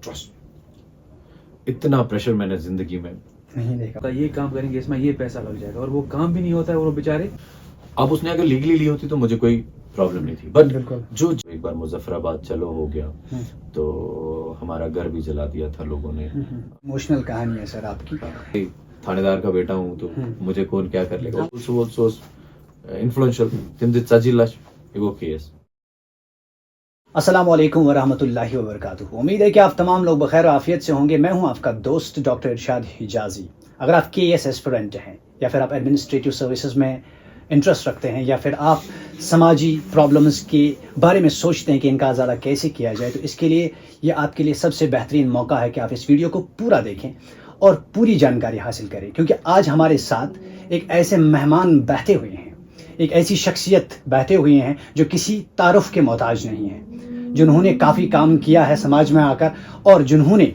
Trust. इतना pressure मैंने जिंदगी में नहीं देखा। ये काम करेंगे इसमें ये पैसा लग जाएगा और वो काम भी नहीं होता है और वो बेचारे। अब उसने अगर लीगली ली होती तो मुझे कोई प्रॉब्लम नहीं थी, बट बिल्कुल। जो एक बार मुजफ्फराबाद चलो हो गया तो हमारा घर भी जला दिया था लोगों ने। इमोशनल कहानी है सर आपकी। थानेदार का बेटा हूँ तो मुझे कौन क्या कर लेगा। इन्फ्लुएंशियल तिम दित सजिलाश एगो केस। अस्सलाम वालेकुम वरहमतुल्लाहि वबरकातुहू। उम्मीद है कि आप तमाम लोग बखैर आफियत से होंगे। मैं हूं आपका दोस्त डॉक्टर इरशाद हिजाजी। अगर आप KS एस्पिरेंट हैं या फिर आप एडमिनिस्ट्रेटिव सर्विसेज में इंटरेस्ट रखते हैं या फिर आप समाजी प्रॉब्लम्स के बारे में सोचते हैं कि इनका इजाला कैसे किया जाए, तो इसके लिए ये आपके लिए सबसे बेहतरीन मौका है कि आप इस वीडियो को पूरा देखें और पूरी जानकारी हासिल करें, क्योंकि आज हमारे साथ एक ऐसे मेहमान बैठे हुए हैं, एक ऐसी शख्सियत बैठे हुए हैं जो किसी तारुफ के मोहताज नहीं है, जिन्होंने काफ़ी काम किया है समाज में आकर और जिन्होंने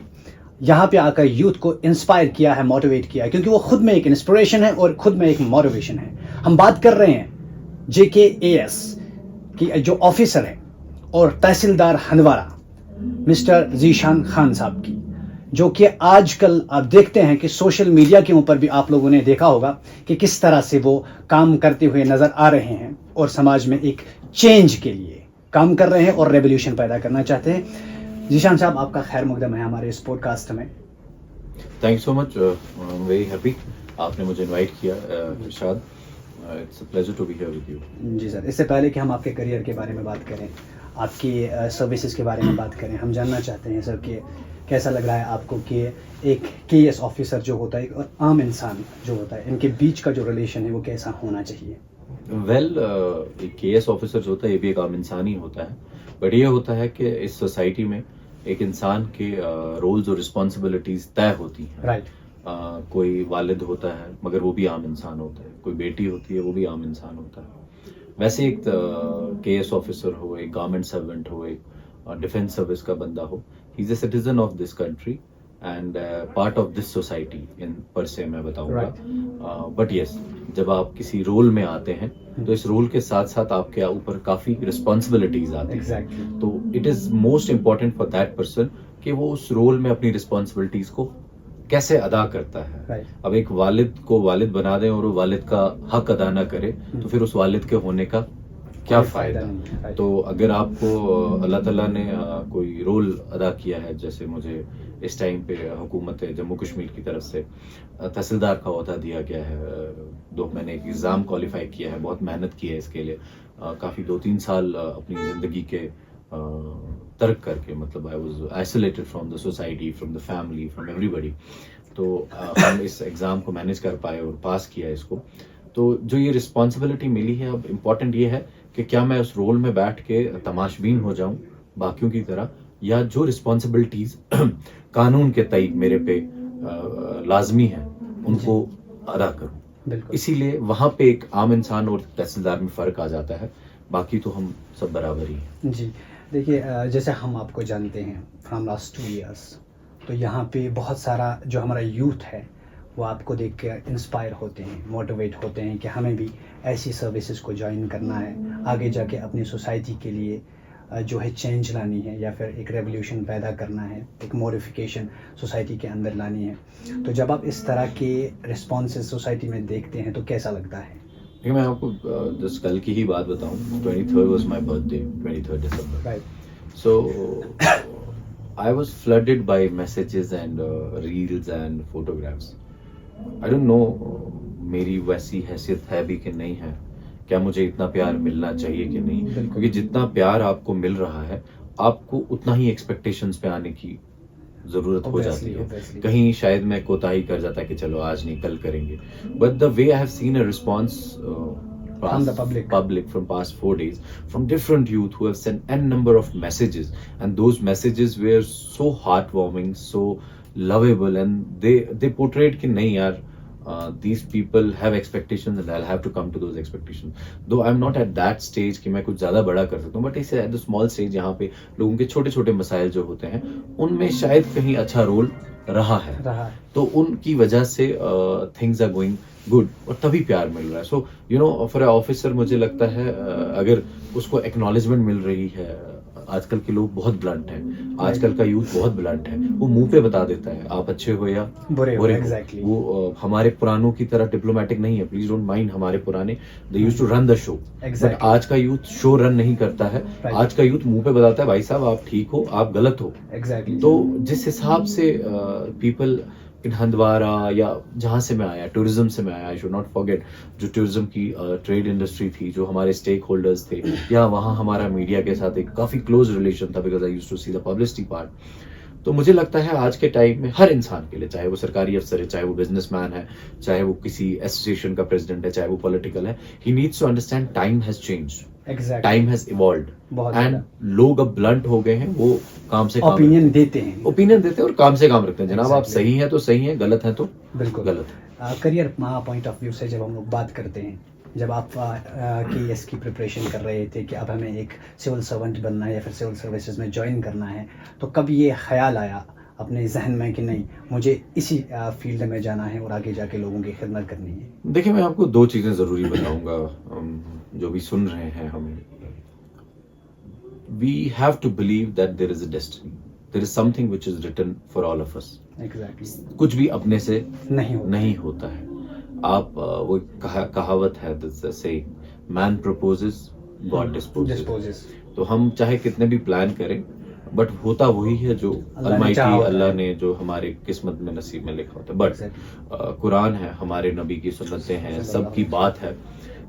यहाँ पे आकर यूथ को इंस्पायर किया है, मोटिवेट किया है, क्योंकि वो खुद में एक इंस्पिरेशन है और खुद में एक मोटिवेशन है। हम बात कर रहे हैं JKAS की जो ऑफिसर है और तहसीलदार हंदवारा मिस्टर जीशान खान साहब की, जो कि आजकल आप देखते हैं कि सोशल मीडिया के ऊपर भी आप लोगों ने देखा होगा कि किस तरह से वो काम करते हुए नज़र आ रहे हैं और समाज में एक चेंज के लिए काम कर रहे हैं और रेवोल्यूशन पैदा करना चाहते हैं। जीशान साहब, आपका खैर मकदम है हमारे इस पॉडकास्ट में। Thank you so much, I am very happy आपने मुझे इनवाइट किया Irshad. It's a pleasure to be here with you. जी सर, इससे पहले कि हम आपके करियर के बारे में बात करें, आपकी सर्विसेज के बारे में बात करें, हम जानना चाहते हैं सर कि कैसा लग रहा है आपको कि एक KS ऑफिसर जो होता है और आम इंसान जो होता है, इनके बीच का जो रिलेशन है वो कैसा होना चाहिए? वेल, एक KS ऑफिसर जो होता है ये भी एक आम इंसान ही होता है, बट ये होता है कि इस सोसाइटी में एक इंसान के रोल्स और रिस्पॉन्सिबिलिटीज तय होती हैं। राइट। कोई वालिद होता है मगर वो भी आम इंसान होता है, कोई बेटी होती है वो भी आम इंसान होता है। वैसे एक KS ऑफिसर हो, एक गवर्नमेंट सर्वेंट हो, एक डिफेंस सर्विस का बंदा हो, ही is a citizen of this country and part of this society in पर से मैं बताऊंगा। बट यस, जब आप किसी रोल में आते हैं तो इस रोल के साथ साथ आपके ऊपर काफी रिस्पॉन्सिबिलिटीज आती हैं। तो it is most important for that person कि वो उस रोल में अपनी रिस्पॉन्सिबिलिटीज को कैसे अदा करता है। अब एक वालिद को वालिद बना दें और वो वालिद का हक अदा ना करे तो फिर उस वालिद के होने का क्या फायदा। तो अगर आपको अल्लाह ताला ने कोई रोल अदा किया है, जैसे मुझे इस टाइम पे हुकूमत जम्मू कश्मीर की तरफ से तहसीलदार का ओहदा दिया गया है, मैंने एक एग्ज़ाम क्वालिफाई किया है, बहुत मेहनत की है इसके लिए, काफ़ी 2-3 साल अपनी ज़िंदगी के तर्क करके, मतलब I was isolated from the society, from the family, from everybody. तो हम इस एग्ज़ाम को मैनेज कर पाए और पास किया इसको। तो जो ये रिस्पॉन्सिबिलिटी मिली है, अब इम्पॉर्टेंट ये है कि क्या मैं उस रोल में बैठ के तमाशबीन हो जाऊं बाकियों की तरह, या जो रिस्पॉन्सिबिलिटीज कानून के तहत मेरे पे लाजमी है उनको अदा करूं। इसीलिए वहां पे एक आम इंसान और तहसीलदार में फ़र्क आ जाता है, बाकी तो हम सब बराबर ही हैं। जी देखिए, जैसे हम आपको जानते हैं फ्रॉम लास्ट 2 इयर्स, तो यहाँ पे बहुत सारा जो हमारा यूथ है वो आपको देख कर इंस्पायर होते हैं, मोटिवेट होते हैं कि हमें भी ऐसी सर्विसेज को ज्वाइन करना है, आगे जाके अपनी सोसाइटी के लिए जो है चेंज लानी है या फिर एक रेवोल्यूशन पैदा करना है, एक मॉडिफिकेशन सोसाइटी के अंदर लानी है। तो जब आप इस तरह के रिस्पॉन्सेस सोसाइटी में देखते हैं तो कैसा लगता है? देखिए, मैं आपको जस्ट कल की ही बात बताऊं, 23rd was my birthday, 23rd December. Right. So I was flooded by messages and reels and photographs. I don't know मेरी वैसी हैसियत है भी कि नहीं है, क्या मुझे इतना प्यार मिलना चाहिए कि नहीं, क्योंकि जितना प्यार आपको मिल रहा है आपको उतना ही एक्सपेक्टेशंस पे आने की जरूरत हो जाती है। कहीं शायद मैं कोताही कर जाता है कि चलो आज नहीं कल करेंगे, but the way I have seen a response from the public from past 4 days, from different youth who have sent n number of messages, and those messages were so heartwarming, so lovable, and they portrayed कि नहीं यार, these people have expectations and I'll have to come to those expectations, though I'm not at that stage कि मैं कुछ ज़्यादा बड़ा कर सकता हूँ, but इसे at the small stage यहाँ पे लोगों के छोटे छोटे मसाइल जो होते हैं उनमें शायद कहीं अच्छा रोल रहा है, तो उनकी वजह से थिंग्स आर गोइंग गुड और तभी प्यार मिल रहा है। So you know, for a officer मुझे लगता है अगर उसको एक्नॉलेजमेंट मिल रही है आजकल के लोग बहुत ब्लंट हैं, आजकल का यूथ बहुत ब्लंट है, वो मुंह पे बता देता है आप अच्छे हो या बुरे हो, बुरे हो। exactly. वो हमारे पुरानों की तरह डिप्लोमेटिक नहीं है, प्लीज डोंट माइंड। हमारे पुराने they used to run the show, but Exactly. आज का यूथ शो रन नहीं करता है। Right. आज का यूथ मुंह पे बताता है भाई साहब आप ठीक हो, आप गलत हो। एग्जैक्टली। तो जिस हिसाब से पीपल इन हंदवारा या जहाँ से मैं आया, टूरिज्म से मैं आया, आई शुड नॉट फॉरगेट, जो टूरिज्म की ट्रेड इंडस्ट्री थी, जो हमारे स्टेक होल्डर्स थे, या वहाँ हमारा मीडिया के साथ एक काफ़ी क्लोज रिलेशन था, because I used to see the publicity part. तो मुझे लगता है आज के टाइम में हर इंसान के लिए, चाहे वो सरकारी अफसर है, चाहे वो बिजनेसमैन है, चाहे वो किसी एसोसिएशन का प्रेसिडेंट है, चाहे वो पॉलिटिकल है, he needs to understand time has changed, exactly. Time has evolved, बहुत एंड लोग अब ब्लंट हो गए हैं, वो काम से काम ओपिनियन देते हैं। ओपिनियन देते हैं और काम से काम रखते हैं। जनाब आप Exactly. सही हैं तो सही हैं, गलत हैं तो बिल्कुल गलत है। करियर पॉइंट ऑफ व्यू से जब हम लोग बात करते हैं, जब आप KS की प्रिपरेशन कर रहे थे कि अब हमें एक सिविल सर्वेंट बनना है या फिर सिविल सर्विसेज में ज्वाइन करना है, तो कब ये ख्याल आया अपने जहन में कि नहीं मुझे इसी फील्ड में जाना है और आगे जाके लोगों की खिदमत करनी है? देखिए मैं आपको दो चीजें जरूरी बताऊंगा, जो भी सुन रहे हैं हमें। We have to believe that there is a destiny, there is something which is written for all of us. Exactly. कुछ भी अपने से नहीं होता है। आप वो कहावत है, से मैन प्रपोजेस गॉड डिस्पोजेस। तो हम चाहे कितने भी प्लान करें, बट होता वही है जो अल्लाह ने जो हमारे किस्मत में नसीब में लिखा होता है। बट कुरान है, हमारे नबी की सुन्नतें हैं, सबकी बात है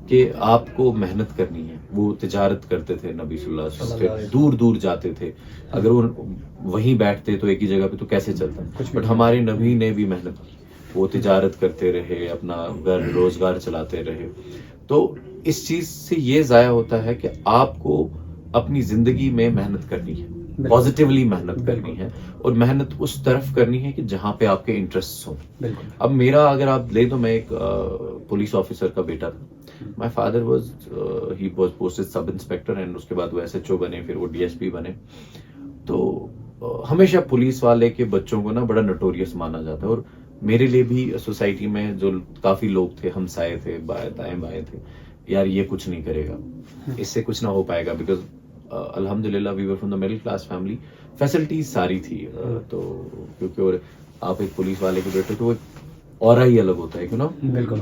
कि आपको मेहनत करनी है। वो तिजारत करते थे नबी सल्लल्लाहु अलैहि वसल्लम, दूर दूर जाते थे। अगर वो वहीं बैठते तो एक ही जगह पे तो कैसे चलता। बट हमारे नबी ने भी मेहनत की, वो तिजारत करते रहे, अपना घर रोजगार चलाते रहे। तो इस चीज से ये जाया होता है कि आपको अपनी जिंदगी में मेहनत करनी है, पॉजिटिवली मेहनत करनी है, और मेहनत उस तरफ करनी है कि जहाँ पे आपके इंटरेस्ट हो। अब मेरा अगर आप ले तो मैं एक पुलिस ऑफिसर का बेटा था। My father he was posted sub inspector, and उसके बाद वो SHO बने, फिर वो DSP बने। तो हमेशा पुलिस वाले के बच्चों को ना बड़ा नोटोरियस माना जाता है। और मेरे लिए भी सोसाइटी में जो काफी लोग थे, हमसाए थे, दाएं बाएं थे, यार ये कुछ नहीं करेगा, इससे कुछ ना हो पाएगा, बिकॉज अल्हम्दुलिल्लाह we were from the middle class family, facilities सारी थी। तो क्योंकि और आप एक पुलिस वाले के बेटे, तो वो और ही अलग होता है, क्यों ना। बिल्कुल।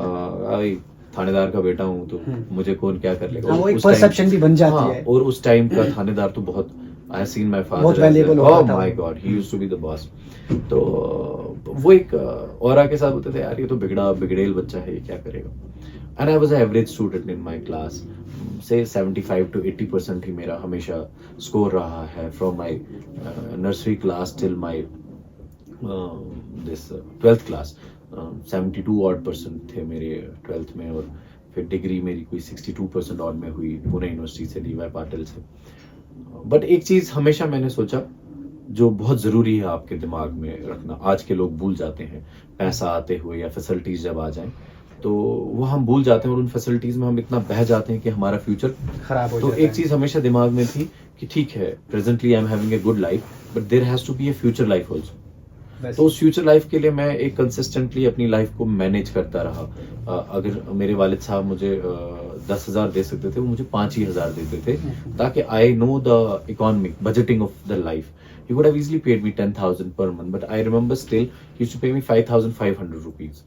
थानेदार का बेटा हूँ तो मुझे कौन क्या कर लेगा, वो एक परसेप्शन भी बन जाती है। और उस टाइम का थानेदार तो बहुत, I have seen my father, बहुत वैल्यूएबल होता था। Oh my God, he used to be the boss. तो वो एक ऑरा के साथ होते थे, यार ये तो बिगड़ेल बच्चा है, ये क्या करेगा। And I was an average student in my class, से 75 to 80% ही मेरा हमेशा स्कोर रहा है, from my nursery class till my this 12th class. 72 odd % थे मेरे 12th में, और फिर डिग्री मेरी कोई 62% ऑड में हुई पुणे यूनिवर्सिटी से, DY पाटिल से। बट एक चीज हमेशा मैंने सोचा जो बहुत जरूरी है आपके दिमाग में रखना, आज के लोग भूल जाते हैं, पैसा आते हुए या फैसिलिटीज जब आ जाएं तो वो हम भूल जाते हैं, और उन फैसिलिटीज में हम इतना बह जाते हैं कि हमारा फ्यूचर खराब हो जाता है। तो एक चीज हमेशा दिमाग में थी कि ठीक है, presently I am having a good life, but there has to be a future life also. तो उस फ्यूचर लाइफ के लिए मैं एक कंसिस्टेंटली अपनी लाइफ को मैनेज करता रहा। अगर मेरे वालिद साहब मुझे 10,000 दे सकते थे, वो मुझे 5,000 देते थे, ताकि I know the economic budgeting of the life. He would have easily paid me 10,000 per month, but I remember still he used to pay me 5,500 rupees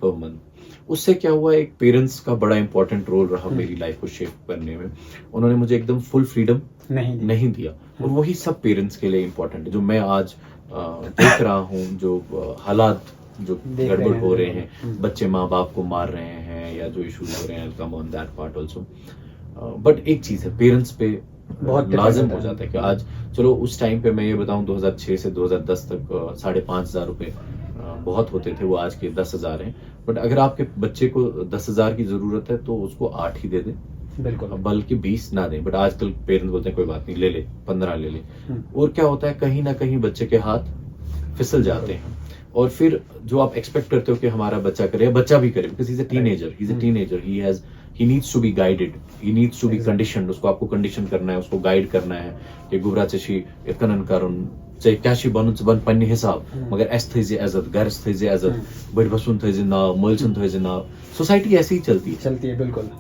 per month. उससे क्या हुआ, एक पेरेंट्स का बड़ा इंपॉर्टेंट रोल रहा मेरी life को shape करने में। उन्होंने मुझे एकदम फुल फ्रीडम नहीं दिया, और वही सब पेरेंट्स के लिए इंपॉर्टेंट है। जो मैं आज देख रहा हूँ, जो हालात जो गड़बड़ हो रहे हैं, बच्चे माँ बाप को मार रहे हैं, या जो इशूज हो रहे हैं, come on that part also. But एक चीज है, पेरेंट्स पे बहुत लाजिम हो जाता है कि आज चलो उस टाइम पे मैं ये बताऊं 2006 से 2010 तक 5,500 रुपए बहुत होते थे, वो आज के 10,000 हैं। बट अगर आपके बच्चे को 10,000 की जरूरत है तो उसको 8 ही दे दें, बिल्कुल, बल्कि 20 ना दें। बट आजकल पेरेंट्स बोलते हैं कोई बात नहीं, ले ले 15 ले ले। और क्या होता है, कहीं ना कहीं बच्चे के हाथ फिसल जाते हैं, और फिर जो आप एक्सपेक्ट करते हो कि हमारा बच्चा करे, या बच्चा भी करे, because he is a teenager, he needs to be guided, he needs to be conditioned। उसको आपको कंडीशन करना है, उसको गाइड करना है कि गुबरा चशी इतकनन करुन चाहे क्या शी बनूं बन पन्ने हिसाब, मगर एस थे जे इज्जत, घर थे जे इज्जत, बड़ बसुन थे जे नाव, मलसन थे जे नाव। सोसाइटी ऐसे ही चलती है। बिल्कुल।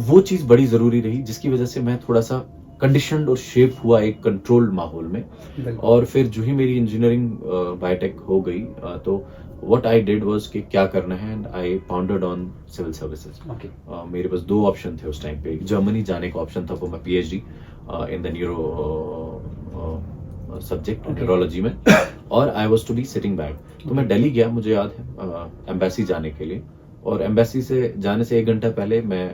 वो चीज बड़ी जरूरी रही, जिसकी वजह से मैं थोड़ा सा कंडीशनड और शेप हुआ एक कंट्रोल्ड माहौल में। बिल्कुल। और फिर जो ही मेरी इंजीनियरिंग बायोटेक हो गई तो व्हाट आई डिड वाज कि क्या करना है, and I pounded on civil services. Okay. मेरे पास दो ऑप्शन थे उस टाइम पे। जर्मनी जाने का ऑप्शन था for my PhD in the neuro subject neurology में, और I was to be sitting back. तो मैं दिल्ली गया, मुझे याद है, एम्बेसी जाने के लिए, और एम्बेसी से जाने से 1 घंटा पहले मैं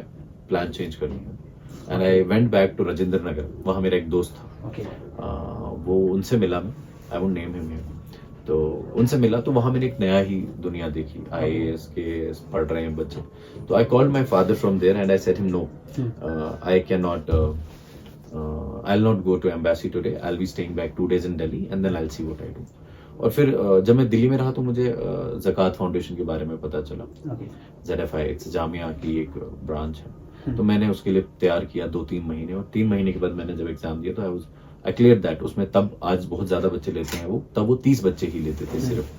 प्लान चेंज कर लिया and I went back to Rajendra Nagar. वहाँ मेरा एक दोस्त था, ओके। वो उनसे मिला मैं, I won't name him here. तो उनसे मिला तो वहाँ मैंने एक नया ही दुनिया देखी। IAS के पढ़ रहे हैं बच्चे। तो I called my father from there and I said him no, I can not, I'll not go to embassy today. I'll be staying back 2 days in Delhi and then I'll see what I do. और फिर जब मैं दिल्ली में रहा तो मुझे ज़कात foundation के बारे में पता चला। ZFI जामिया की एक ब्रांच है। तो मैंने उसके लिए तैयार किया 2-3 महीने, और 3 महीने के बाद मैंने जब एग्जाम दिया तो आई क्लियर दैट। उसमें तब, आज बहुत ज़्यादा बच्चे लेते हैं वो, तब वो 30 बच्चे ही लेते थे सिर्फ।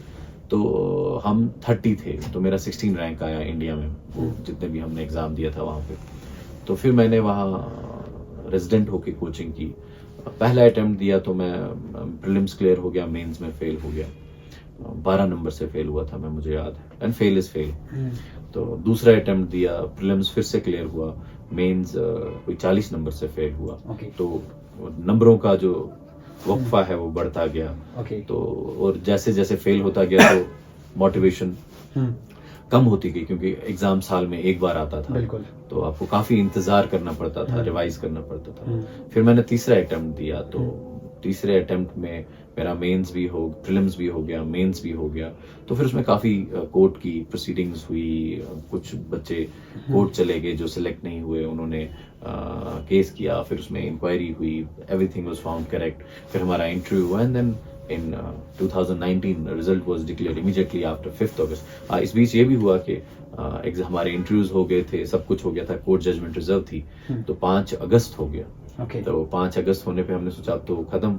तो हम 30 थे, तो मेरा 16 रैंक आया इंडिया में, वो जितने भी हमने एग्ज़ाम दिया था वहाँ पे। तो फिर मैंने वहाँ रेजिडेंट होके कोचिंग की। पहला अटेम्प्ट दिया तो मैं प्रीलिम्स क्लियर हो गया, मेंस में फेल हो गया। 12 नंबर से फेल हुआ था मैं, मुझे याद है, एंड फेल इज फेल। तो दूसरा अटेम्प्ट दिया, प्रीलिम्स फिर से क्लियर हुआ, मेंस कोई 40 नंबर से फेल हुआ। तो नंबरों का जो वक्फा है वो बढ़ता गया। तो और जैसे जैसे फेल होता गया तो मोटिवेशन कम होती गई, क्योंकि एग्जाम साल में एक बार आता था। बिल्कुल। तो आपको काफी इंतजार करना पड़ता था, रिवाइज करना पड़ता था। फिर मैंने तीसरा अटेम्प्ट दिया, तो तीसरे अटेम्प्ट में मेरा मेंस भी हो, प्रीलिम्स भी हो गया, मेंस भी हो गया। तो फिर उसमें काफी कोर्ट की प्रोसीडिंग्स हुई। कुछ बच्चे कोर्ट चले गए जो सिलेक्ट नहीं हुए, उन्होंने केस किया, फिर उसमें इंक्वायरी हुई, एवरीथिंग वाज फाउंड करेक्ट। फिर हमारा इंटरव्यू हुआ and then in 2019 result was declared immediately after 5th August. इस बीच ये भी हुआ कि हमारे इंटरव्यूज हो गए थे, सब कुछ हो गया था, कोर्ट जजमेंट रिजर्व थी। तो 5 अगस्त हो गया। तो 5 अगस्त होने पे हमने सोचा अब तो खत्म,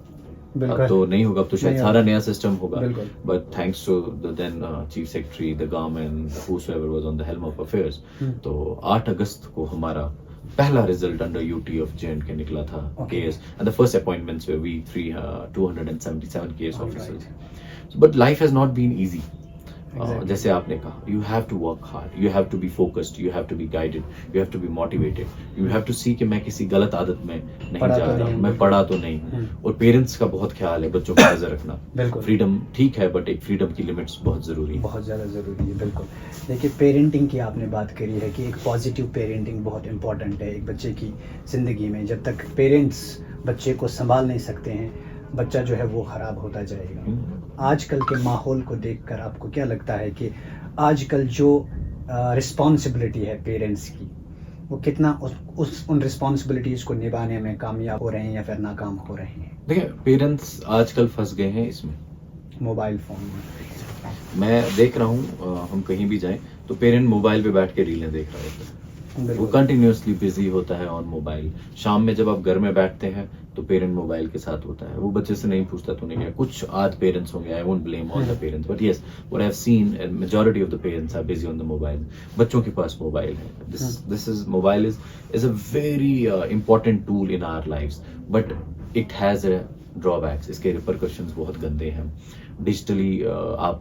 अब तो नहीं होगा, अब तो शायद सारा नया सिस्टम होगा। But thanks to the then chief secretary, the government, whoever was on the helm of affairs, तो 8 अगस्त को हमारा पहला result under UT of J&K निकला था। KS and the first appointments were we 277 KS officers. But life has not been easy. जैसे आपने कहा, you have to work hard, you have to be focused, you have to be guided, you have to be motivated, you have to see कि मैं किसी गलत आदत में नहीं जा रहा, मैं पढ़ा तो नहीं हूँ। और पेरेंट्स का बहुत ख्याल है, बच्चों का नजर रखना। फ्रीडम ठीक है, बट एक फ्रीडम की लिमिट्स बहुत जरूरी है, बहुत ज़्यादा ज़रूरी है। बिल्कुल। देखिए, पेरेंटिंग की आपने बात करी है कि एक पॉजिटिव पेरेंटिंग बहुत इंपॉर्टेंट है एक बच्चे की ज़िंदगी में। जब तक पेरेंट्स बच्चे को संभाल नहीं सकते हैं, बच्चा जो है वो ख़राब होता जाएगा। आजकल के माहौल को देखकर आपको क्या लगता है कि आजकल जो रिस्पॉन्सिबिलिटी है पेरेंट्स की, वो कितना उन रिस्पॉन्सिबिलिटीज़ को निभाने में कामयाब हो रहे हैं या फिर नाकाम हो रहे हैं? देखिए, पेरेंट्स आजकल फंस गए हैं इसमें, मोबाइल फ़ोन में। मैं देख रहा हूँ, हम कहीं भी जाएं तो पेरेंट मोबाइल पे बैठ के रीलें देख रहा होता है, वो कंटिन्यूअसली बिजी होता है ऑन मोबाइल। शाम में जब आप घर में बैठते हैं तो पेरेंट मोबाइल के साथ होता है, वो बच्चे से नहीं पूछता तूने क्या। कुछ आध पेरेंट्स होंगे, I won't blame all the parents, but yes what I have seen, majority of the parents are busy on the mobile. बच्चों के पास मोबाइल है। This is mobile is a very important tool in our lives, but it has drawbacks. इसके repercussions बहुत गंदे हैं। Digitally आप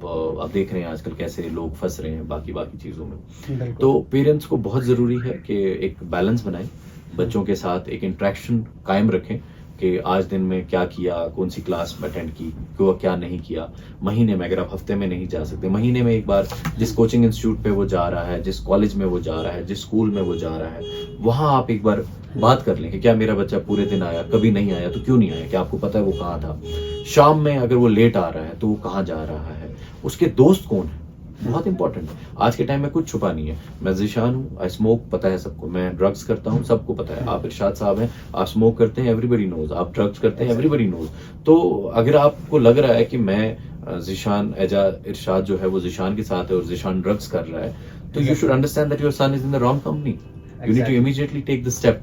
देख रहे हैं आजकल कैसे लोग फंस रहे हैं बाकी चीज़ों में। तो पेरेंट्स को बहुत ज़रूरी है कि एक बैलेंस बनाएं, बच्चों के साथ एक इंट्रैक्शन कायम रखें कि आज दिन में क्या किया, कौन सी क्लास अटेंड की, क्या नहीं किया। महीने में, अगर आप हफ्ते में नहीं जा सकते, महीने में एक बार जिस कोचिंग इंस्टीट्यूट पे वो जा रहा है, जिस कॉलेज में वो जा रहा है, जिस स्कूल में वो जा रहा है, वहाँ आप एक बार बात कर लें कि क्या मेरा बच्चा पूरे दिन आया, कभी नहीं आया तो क्यों नहीं आया, क्या आपको पता है वो कहाँ था। शाम में अगर वो लेट आ रहा है तो वो कहाँ जा रहा है, उसके दोस्त कौन है, बहुत इंपॉर्टेंट है। आज के टाइम में कुछ छुपा नहीं है। मैं ज़ीशान हूँ, आई स्मोक, पता है सबको। मैं ड्रग्स करता हूँ, सबको पता है। आप इरशाद साहब हैं, आप स्मोक करते हैं, एवरीबडी नोज। आप ड्रग्स करते हैं, एवरीबडी नोज। तो अगर आपको लग रहा है कि मैं ज़ीशान इरशाद जो है वो ज़ीशान के साथ है और ज़ीशान ड्रग्स कर रहा है, तो you should understand that your son is in the wrong company. You need to immediately take the step.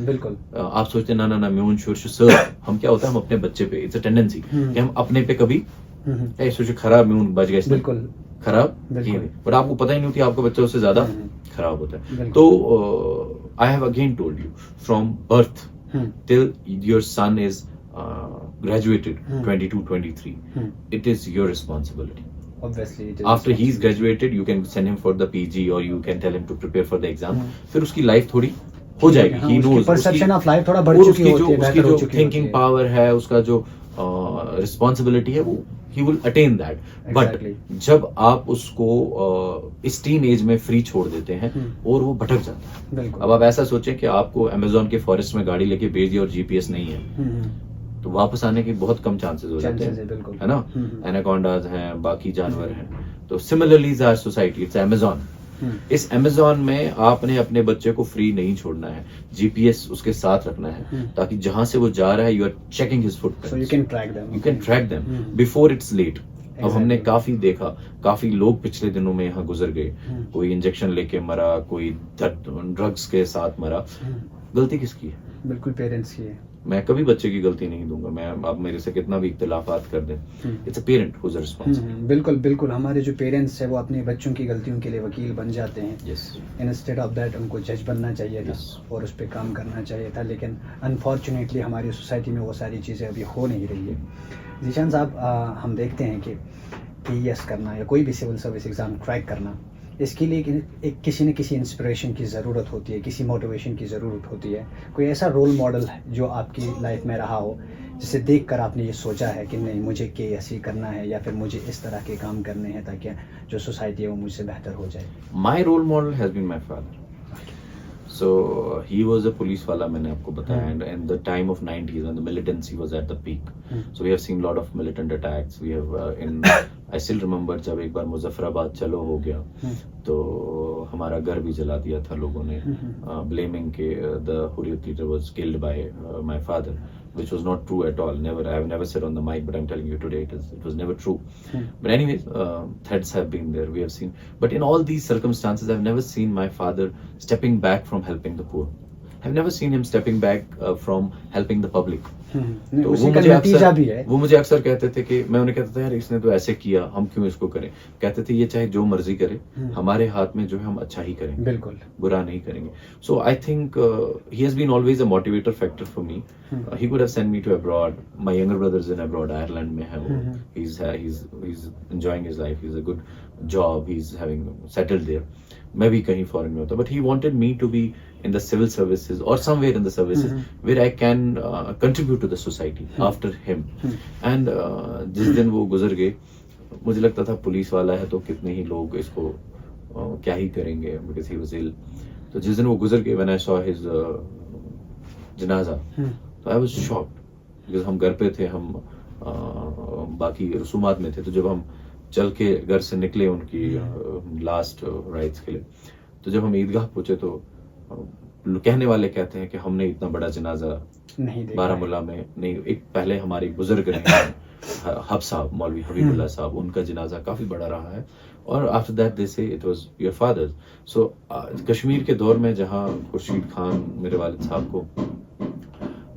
बिल्कुल। आप सोचते हैं ना म्यून शोर सर, हम क्या होता है, हम अपने बच्चे पे, इट्स अ टेंडेंसी कि हम अपने पे कभी सोचे खराब म्यून बच गया, बिल्कुल खराब, बट आपको पता ही नहीं होती आपका बच्चा उससे ज्यादा खराब होता है। तो I have again told you, from birth till your son is graduated 22, 23. It is your responsibility. Obviously, it is After he's graduated, you can send him for the PG or you can tell him to prepare for the exam. फिर उसकी life थोड़ी हो जाएगी. He knows. Perception of life थोड़ा बढ़ और चुकी उसकी होती है, उसकी बेहतर हो जो चुकी थिंकिंग होती है. पावर है, उसका जो रिस्पॉन्सिबिलिटी है, वो he will attain that. But Exactly. जब आप उसको इस टीन एज में फ्री छोड़ देते हैं और वो भटक जाता है. बिल्कुल. अब आप ऐसा सोचें कि आपको अमेजोन के फॉरेस्ट में गाड़ी लेके भेज दिया और जीपीएस नहीं है, तो वापस आने के बहुत कम चांसेस हो जाते Chances है, हैं, बिल्कुल. है ना. एनाकोंडाज हैं, बाकी जानवर हैं. तो similarly is our society, it's Amazon. इस अमेजोन में आपने अपने बच्चे को फ्री नहीं छोड़ना है, जीपीएस उसके साथ रखना है, ताकि जहां से वो जा रहा है, you are checking his So you footprints, can track them. You can track them before it's late. अब हमने Exactly. काफी देखा, काफी लोग पिछले दिनों में यहाँ गुजर गए. कोई इंजेक्शन लेके मरा, कोई ड्रग्स के साथ मरा. गलती किसकी है? बिल्कुल पेरेंट्स की है. मैं कभी बच्चे की गलती नहीं दूंगा. मैं आप मेरे से कितना भी इख्तिलाफात कर दें, it's a parent who is responsible. बिल्कुल बिल्कुल. हमारे जो पेरेंट्स है वो अपने बच्चों की गलतियों के लिए वकील बन जाते हैं. यस. इंस्टेड ऑफ दैट उनको जज बनना चाहिए था Yes. और उस पर काम करना चाहिए था. लेकिन अनफॉर्चुनेटली हमारी सोसाइटी में वो सारी चीज़ें अभी हो नहीं रही है. जीशान साहब, हम देखते हैं कि PES करना या कोई भी सिविल सर्विस एग्ज़ाम क्रैक करना, इसके लिए एक किसी न किसी इंस्पिरेशन की ज़रूरत होती है, किसी मोटिवेशन की ज़रूरत होती है. कोई ऐसा रोल मॉडल है जो आपकी लाइफ में रहा हो, जिसे देखकर आपने ये सोचा है कि नहीं, मुझे KS ही करना है या फिर मुझे इस तरह के काम करने हैं ताकि जो सोसाइटी है वो मुझसे बेहतर हो जाए? My role model has been my father. So he was a police wala, मैंने आपको बताया, and the time of 90s when the militancy was at the peak. So we have seen lot of militant attacks. We have I still remember जब एक बार मुजफ्फराबाद चलो हो गया, तो हमारा घर भी जला दिया था लोगों ने, blaming के the Hurriyat leader was killed by my father, which was not true at all. Never, I have never said on the mic, but I'm telling you today, it was never true. But anyways, threats have been there. We have seen, but in all these circumstances, I've never seen my father stepping back from helping the poor. I've never seen him stepping back from helping the public. तो उसी का नतीजा भी है. वो मुझे अक्सर कहते थे कि मैं उन्हें कहता था, यार इसने तो ऐसे किया, हम क्यों इसको करें. कहते थे ये चाहे जो मर्जी करे, हमारे हाथ में जो है हम अच्छा ही करेंगे, बिल्कुल बुरा नहीं करेंगे. So I think he has been always a motivator factor for me. He could have sent me to abroad. My younger brother is in abroad, Ireland में है वो. He is enjoying his life, he is a good job, he is having settled there. मैं भी कहीं foreign में होता, but he wanted me to be in the civil services or somewhere in the services where I can contribute to the society after him. And जिस दिन वो गुजर गए, मुझे लगता था पुलिस वाला है तो कितने ही लोग इसको क्या ही करेंगे, because he was ill. तो जिस दिन वो गुजर गए, when I saw his जनाजा, तो I was shocked, because हम घर पे थे, हम बाकी रसूमात में थे. तो जब हम चल के घर से निकले उनकी लास्ट राइट्स के लिए, तो जब हम ईदगाह पहुंचे, तो कहने वाले कहते हैं कि हमने इतना बड़ा जनाजा नहीं देखा बारामूला में नहीं. एक पहले हमारे बुजुर्ग रहे हब साहब, मौलवी हबीबुल्लाह साहब, उनका जनाजा काफी बड़ा रहा है. और आफ्टर दैट दे से इट वाज योर फादर. सो कश्मीर के दौर में जहां खुर्शीद खान, मेरे वालिद साहब को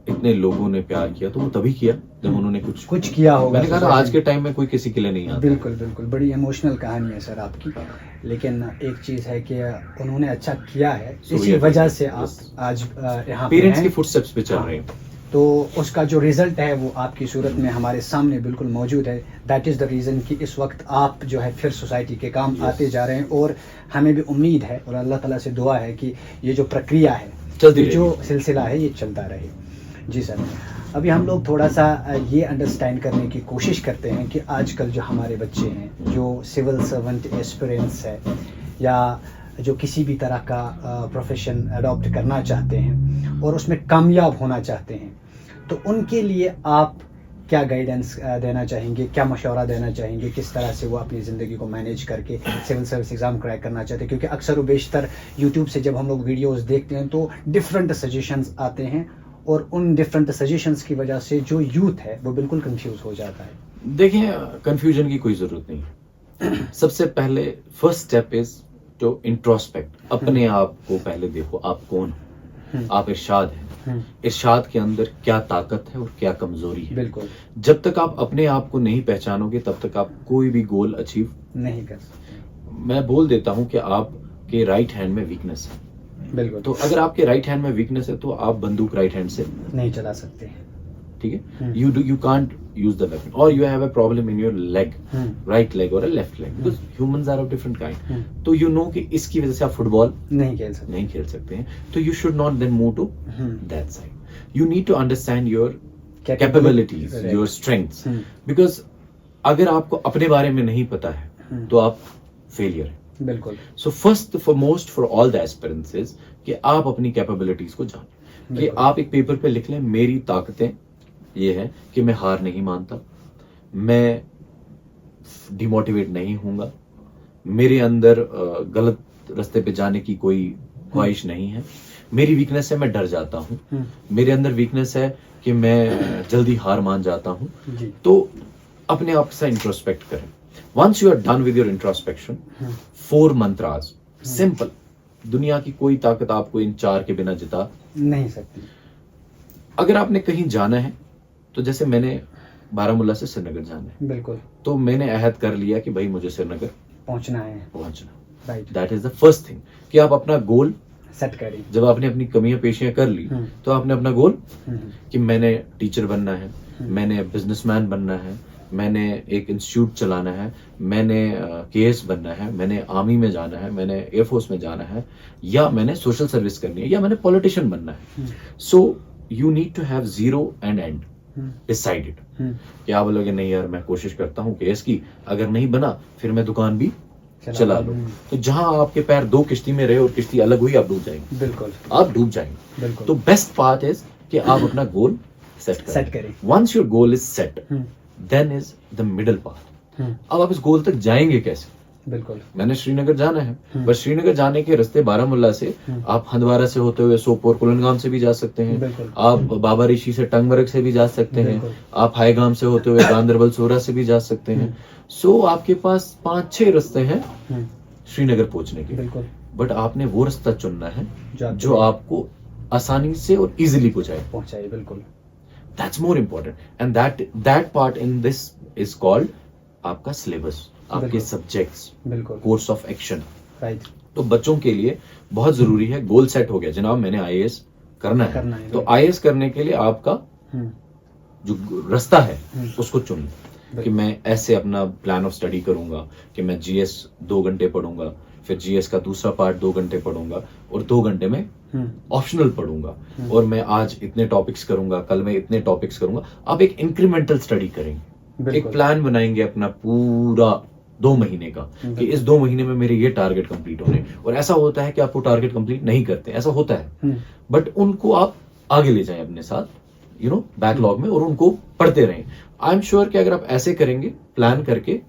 इतने लोगों ने प्यार किया, तो वो तभी किया जब उन्होंने कुछ किया होगा. मैंने कहा आज के टाइम में कोई किसी के लिए नहीं आता. बिल्कुल बिल्कुल. बड़ी इमोशनल कहानी है सर आपकी. लेकिन एक चीज है कि उन्होंने अच्छा किया है, इसी वजह से आप आज यहाँ पेरेंट्स की फुटस्टेप्स पे चल रहे हैं. तो उसका जो रिजल्ट है वो आपकी सूरत में हमारे सामने बिल्कुल मौजूद है. दैट इज़ द रीज़न कि इस वक्त आप जो है फिर सोसाइटी के काम आते जा रहे हैं. और हमें भी उम्मीद है और अल्लाह ताला से दुआ है कि ये जो प्रक्रिया है, जो सिलसिला है, ये चलता रहे. जी सर, अभी हम लोग थोड़ा सा ये अंडरस्टैंड करने की कोशिश करते हैं कि आजकल जो हमारे बच्चे हैं, जो सिविल सर्वेंट एस्पिरेंट्स है या जो किसी भी तरह का प्रोफेशन अडॉप्ट करना चाहते हैं और उसमें कामयाब होना चाहते हैं, तो उनके लिए आप क्या गाइडेंस देना चाहेंगे, क्या मशवरा देना चाहेंगे, किस तरह से वो अपनी ज़िंदगी को मैनेज करके सिविल सर्विस एग्ज़ाम क्रैक करना चाहते हैं? क्योंकि अक्सर व बेशतर यूट्यूब से जब हम लोग वीडियोस देखते हैं तो डिफरेंट सजेशंस आते हैं, और उन डिफरेंट सजेशंस की वजह से जो यूथ है वो बिल्कुल कंफ्यूज हो जाता है. देखिए, कंफ्यूजन की कोई ज़रूरत नहीं. सबसे पहले first step is to introspect. अपने आप को पहले देखो, आप कौन हो. आप इरशाद हैं. इरशाद के अंदर क्या ताकत है और क्या कमजोरी है. बिल्कुल. जब तक आप अपने आप को नहीं पहचानोगे, तब तक आप कोई भी गोल अचीव नहीं कर सकते. मैं बोल देता हूं कि आपके राइट हैंड में वीकनेस है. है। बिल्कुल। तो अगर आपके राइट हैंड में वीकनेस है तो आप बंदूक राइट हैंड से नहीं चला सकते। ठीक है, you can't use the weapon, और you have a problem in your leg, right leg और left leg, because humans are of different kind. तो यू नो कि इसकी वजह से आप फुटबॉल नहीं खेल सकते हैं, तो you should not then move to that side. You need to understand your capabilities, your strengths, because अगर आपको अपने बारे में नहीं पता है तो आप फेलियर है। बिल्कुल। So first foremost for all the aspirants is कि आप अपनी कैपेबिलिटीज को जानें, कि आप एक पेपर पे लिख लें मेरी ताकतें ये है कि मैं हार नहीं मानता, मैं डिमोटिवेट नहीं होऊंगा, मेरे अंदर गलत रास्ते पे जाने की कोई ख्वाहिश नहीं है, मेरी वीकनेस है मैं डर जाता हूँ, मेरे अंदर वीकनेस है कि मैं जल्दी हार मान जाता हूँ। तो अपने आप से इंट्रोस्पेक्ट करें। Once you are done with your introspection, 4 mantras, simple, दुनिया की कोई ताकत आपको इन 4 के बिना जिता नहीं सकती। अगर आपने कहीं जाना है, तो जैसे मैंने बारामूला से श्रीनगर जाना है, बिल्कुल, तो मैंने अहद कर लिया कि भाई मुझे श्रीनगर पहुंचना है। Right, that is the first thing, कि आप अपना गोल सेट करें। जब आपने अपनी कमियां पेशियां कर ली, तो आपने अपना गोल कि मैंने टीचर बनना है, मैंने बिजनेसमैन बनना है, मैंने एक इंस्टीट्यूट चलाना है, मैंने केएस बनना है, मैंने आर्मी में जाना है, मैंने एयरफोर्स में जाना है, या मैंने सोशल सर्विस करनी है, या मैंने पॉलिटिशियन बनना है। So you need to have zero and and decided. कि आप बोलोगे नहीं यार मैं कोशिश करता हूँ केएस की, अगर नहीं बना फिर मैं दुकान भी चला लूं। तो जहां आपके पैर 2 किश्ती में रहे और किश्ती अलग हुई, आप डूब जाएंगे। बिल्कुल, आप डूब जाएंगे। बिल्कुल। तो बेस्ट पार्ट इज कि आप अपना गोल सेट करें। Once your goal is set, then is the middle part. अब आप इस गोल तक जाएंगे कैसे? बिल्कुल, मैंने श्रीनगर जाना है, पर श्रीनगर जाने के रास्ते बारामूला से आप हंदवारा से होते हुए सोपोर कुलनगाम से भी जा सकते हैं, आप बाबा ऋषि से टंगमरग से भी जा सकते हैं, आप हाईगाम से होते हुए गांधरबल सोरा से भी जा सकते हैं। सो आपके पास 5-6 रास्ते हैं श्रीनगर पहुंचने के। बिल्कुल, बट आपने वो रास्ता चुनना है जो आपको आसानी से और इजीली पहुंचाए। बिल्कुल, that's more important, and that part in this is called आपका सिलेबस, आपके सब्जेक्ट्स, बिल्कुल, कोर्स ऑफ एक्शन। राइट। तो बच्चों के लिए बहुत जरूरी है, गोल सेट हो गया जनाब मैंने आईएएस करना है, तो आईएएस करने के लिए आपका जो रास्ता है उसको चुन, कि मैं ऐसे अपना प्लान ऑफ स्टडी करूंगा कि मैं जीएस 2 घंटे पढ़ूंगा, फिर जीएस का दूसरा पार्ट 2 घंटे पढ़ूंगा, और 2 घंटे में ऑप्शनल पढ़ूंगा, और मैं आज इतने टॉपिक्स करूंगा, कल मैं इतने टॉपिक्स करूंगा। आप एक इंक्रीमेंटल स्टडी करेंगे, एक प्लान बनाएंगे अपना पूरा 2 महीने का, कि इस 2 महीने में मेरे ये टारगेट कंप्लीट होने। और ऐसा होता है कि आपको टारगेट कंप्लीट नहीं करते, ऐसा होता है, बट उनको आप आगे ले जाएं अपने साथ, बैकलॉग में, और उनको पढ़ते रहें। आई एम श्योर कि अगर आप ऐसे करेंगे प्लान करके,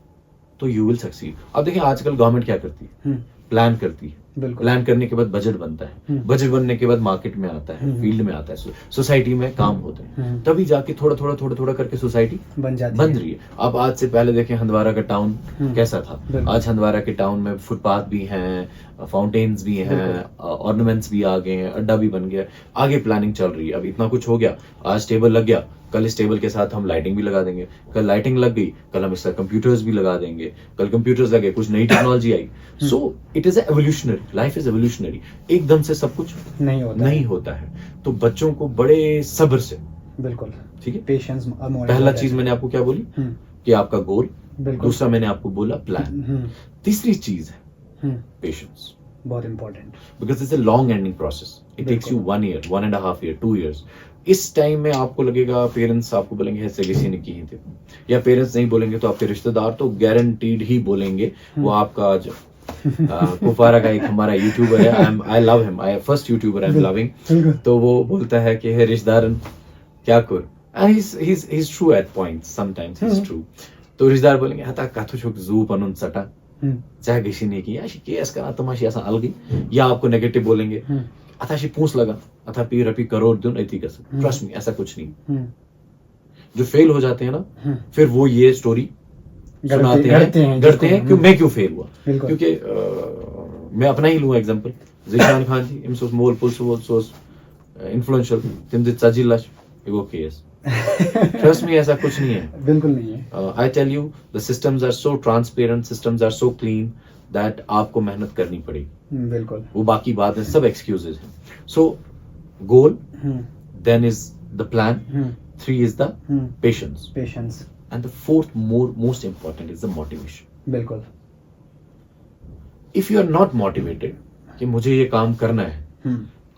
तो यू विल सक्सीड। अब देखिए आजकल गवर्नमेंट क्या करती है, प्लान करती है, प्लान करने के बाद बजट बनता है, बजट बनने के बाद मार्केट में आता है, फील्ड में आता है, सोसाइटी में काम होते हैं, तभी जाके थोड़ा थोड़ा करके सोसाइटी बन रही है। अब आज से पहले देखें हंदवारा का टाउन कैसा था, आज हंदवारा के टाउन में फुटपाथ भी हैं, फाउंटेन्स भी हैं, ऑर्नामेंट्स भी आ गए हैं, अड्डा भी बन गया, आगे प्लानिंग चल रही है। अब इतना कुछ हो गया, आज टेबल लग गया, कल इस टेबल के साथ हम लाइटिंग भी लगा देंगे, कल लाइटिंग लग गई, कल हम इसका कंप्यूटर्स भी लगा देंगे, कल कंप्यूटर्स लगे, कुछ नई technology I. So it is evolutionary, life is evolutionary, एकदम से सब कुछ नहीं होता है। तो बच्चों को बड़े सब्र से, बिल्कुल ठीक है, पेशेंस। पहला चीज मैंने आपको क्या बोली कि आपका गोल, दूसरा मैंने आपको बोला प्लान, तीसरी चीज है पेशेंस, बहुत important, because it's a long ending process, it takes you 1 year, 1.5 year, 2 years। इस टाइम में आपको लगेगा, पेरेंट्स आपको बोलेंगे ऐसे किसी ने की थे, या पेरेंट्स नहीं बोलेंगे तो आपके रिश्तेदार तो गारंटीड ही बोलेंगे। वो आपका जो कुफारा का एक हमारा यूट्यूबर है, I love him, I first YouTuber I am loving, तो वो बोलता है कि हे रिश्तेदार क्या कर, he's true at points, sometimes he's true। तो रिश्तेदार बोलेंगे हता काथो छोक जू पनुन सटा चाहे किसी ने की अशी केस करा तमाशी ऐसा अलगी, या आपको नेगेटिव बोलेंगे अथा शी पूछ लगा, अथा पी रपी करोड़ दून ऐसी कर सकते। ट्रस्ट मी, ऐसा कुछ नहीं। जो फेल हो जाते हैं ना, फिर वो ये स्टोरी सुनाते हैं, गढ़ते हैं कि मैं क्यों फेल हुआ। क्योंकि मैं अपना ही लूँ एग्जांपल, ज़ीशान खान जी इम सोस मोल पुल सोस इन्फ्लुएंशियल तिम दित सजिलाश एगो केस। ट्रस्ट मी, ऐसा कुछ नहीं है, बिल्कुल नहीं है। I tell you the systems are so transparent, systems are so clean, that आपको मेहनत करनी पड़ेगी, बिल्कुल। वो बाकी बात है, सब एक्सक्यूजेज हैं. So goal, then is the plan, 3 is the patience, and the fourth most important is the motivation. बिल्कुल. If you are not motivated कि मुझे ये काम करना है,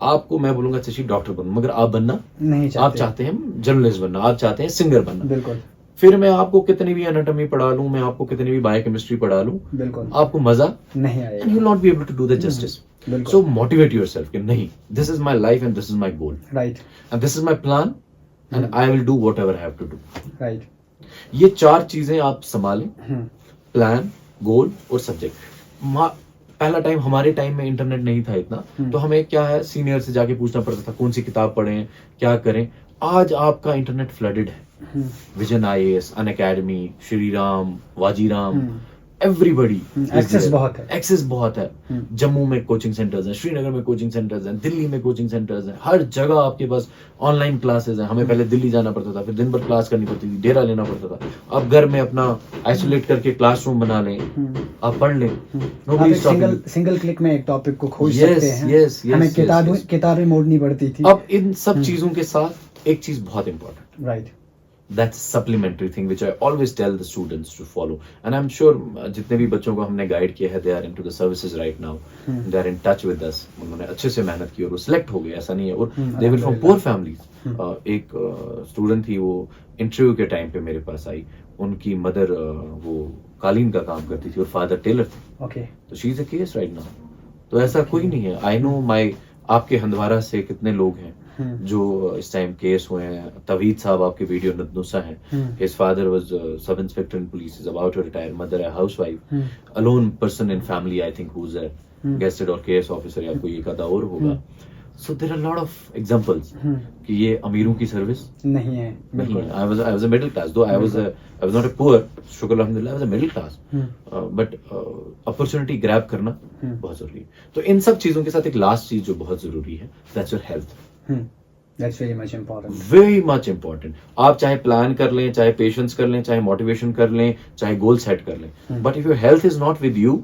आपको मैं बोलूंगा चलिए डॉक्टर बनूं, मगर आप बनना नहीं चाहते. आप चाहते हैं जर्नलिस्ट बनना, आप चाहते हैं सिंगर बनना. बिल्कुल. फिर मैं आपको कितनी भी एनाटॉमी पढ़ा लूं, मैं आपको कितनी भी बायोकेमिस्ट्री पढ़ा लूं, बिल्कुल आपको मजा नहीं आएगा. And you will not be able to do the justice. So motivate yourself कि नहीं, this is my life and this is my goal, right, and this is my plan and I will do whatever I have to do. Right. ये 4 चीजें आप संभालें, plan, गोल और subject. पहला time, हमारे time में internet नहीं था इतना, तो हमें क्या है सीनियर से जाके पूछना पड़ता था कौन सी किताब पढ़ें, क्या करें. आज आपका इंटरनेट फ्लडेड है. Vision IAS, Unacademy, Shri Ram, Vajiram, everybody, access बहुत है. एक्सेस बहुत है. जम्मू में कोचिंग सेंटर्स हैं, श्रीनगर में कोचिंग सेंटर्स हैं, दिल्ली में कोचिंग सेंटर्स हैं, हर जगह आपके पास ऑनलाइन क्लासेस हैं. हमें पहले दिल्ली जाना पड़ता था, फिर दिन भर क्लास करनी पड़ती थी, डेरा लेना पड़ता था. अब घर में अपना आइसोलेट करके क्लासरूम बना लें, आप पढ़ लें. सिंगल क्लिक में एक टॉपिक को खोज सकते हैं. हमें किताबें मोड़नी पड़ती थी. अब इन सब चीजों के साथ एक चीज बहुत important, right, that's supplementary thing which I always tell the students to follow, and I'm sure जितने भी बच्चों को हमने गाइड किया है, they are into the services right now, they are in touch with us. उन्होंने अच्छे से मेहनत की और वो सिलेक्ट हो गए, ऐसा नहीं है. और they were from poor families. एक स्टूडेंट थी, वो इंटरव्यू के टाइम पे मेरे पास आई. उनकी मदर वो कालीन का काम करती थी और फादर टेलर थे. ओके. तो she is a case right now. तो ऐसा कोई नहीं है. आई नो माई, आपके हंदवारा से कितने लोग हैं जो इस टाइम केस हुए हैं. तवीद साहब आपके वीडियो नदनुसा हैं. His father was sub inspector in police, is about to retire. Mother a housewife, alone person in family I think who's a guested or case officer या कोई एक आधा और होगा. So there are a lot of examples कि ये अमीरों की सर्विस नहीं है. नहीं है. I was a middle class, though I was not a poor, शुक्र अल्हम्दुलिल्लाह, I was a middle class, but opportunity grab करना बहुत जरूरी है. तो इन सब चीजों के साथ एक लास्ट चीज जो बहुत जरूरी है, that's your health. That's very much important. Very much important. आप चाहे प्लान कर लें, चाहे पेशेंस कर लें, चाहे मोटिवेशन कर लें, चाहे गोल सेट कर लें, but if your health is not with you,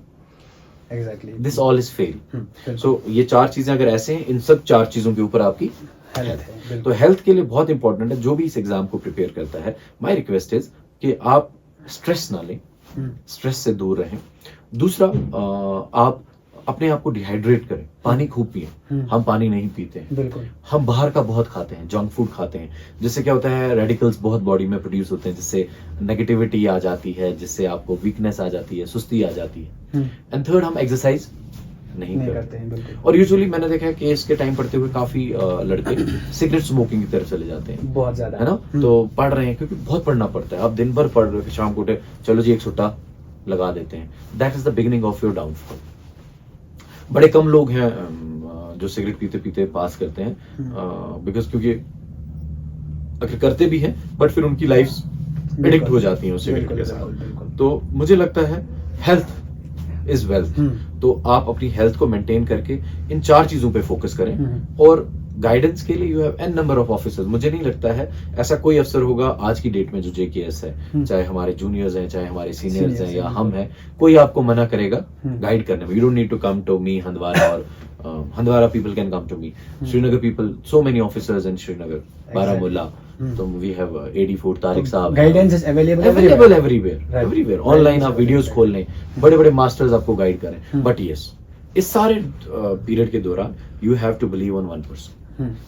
exactly, this all is fail. So ये 4 चीजें अगर ऐसे हैं, इन सब 4 चीजों के ऊपर आपकी हेल्थ है. तो हेल्थ के लिए बहुत इंपॉर्टेंट है. जो भी इस एग्जाम को प्रिपेयर करता है, माई रिक्वेस्ट इज कि आप स्ट्रेस ना लें, स्ट्रेस से दूर रहें. दूसरा, आप अपने आप को डिहाइड्रेट करें, पानी खूब पिए. हम पानी नहीं पीते हैं. बिल्कुल. हम बाहर का बहुत खाते हैं, जंक फूड खाते हैं, जिससे क्या होता है, रेडिकल्स बहुत बॉडी में प्रोड्यूस होते हैं, जिससे नेगेटिविटी आ जाती है, जिससे आपको वीकनेस आ जाती है, सुस्ती आ जाती है. एंड थर्ड, हम एक्सरसाइज नहीं करते हैं. और यूजुअली मैंने देखा है कि इसके टाइम पढ़ते हुए काफी लड़के सिगरेट स्मोकिंग की तरफ चले जाते हैं, बहुत ज्यादा, है ना. तो पढ़ रहे हैं क्योंकि बहुत पढ़ना पड़ता है. आप दिन भर पढ़ रहे हो, शाम को उठे, चलो जी एक सुट्टा लगा देते हैं. That is the beginning of your downfall. बड़े कम लोग हैं जो सिगरेट पीते पीते पास करते हैं, बिकॉज क्योंकि अगर करते भी हैं बट फिर उनकी लाइफ एडिक्ट हो जाती है उस सिगरेट के साथ. तो मुझे लगता है हेल्थ इज वेल्थ. तो आप अपनी हेल्थ को मेंटेन करके इन 4 चीजों पे फोकस करें. और गाइडेंस के लिए you have an number of officers. मुझे नहीं लगता है ऐसा कोई अफसर होगा आज की डेट में जो JKS है, चाहे हमारे जूनियर्स हैं, चाहे हमारे सीनियर्स हैं या हम हैं, कोई आपको मना करेगा गाइड करने में. You don't need to come to me Handwara, और Handwara people can come to me. Srinagar people, so many officers in Srinagar, Baramulla. तो we have AD Fort Tariq साहब. Guidance is available everywhere. Online आप वीडियोस खोल लें, बड़े बड़े मास्टर्स आपको गाइड करें. बट यस, इस सारे पीरियड के दौरान you have to believe on one person.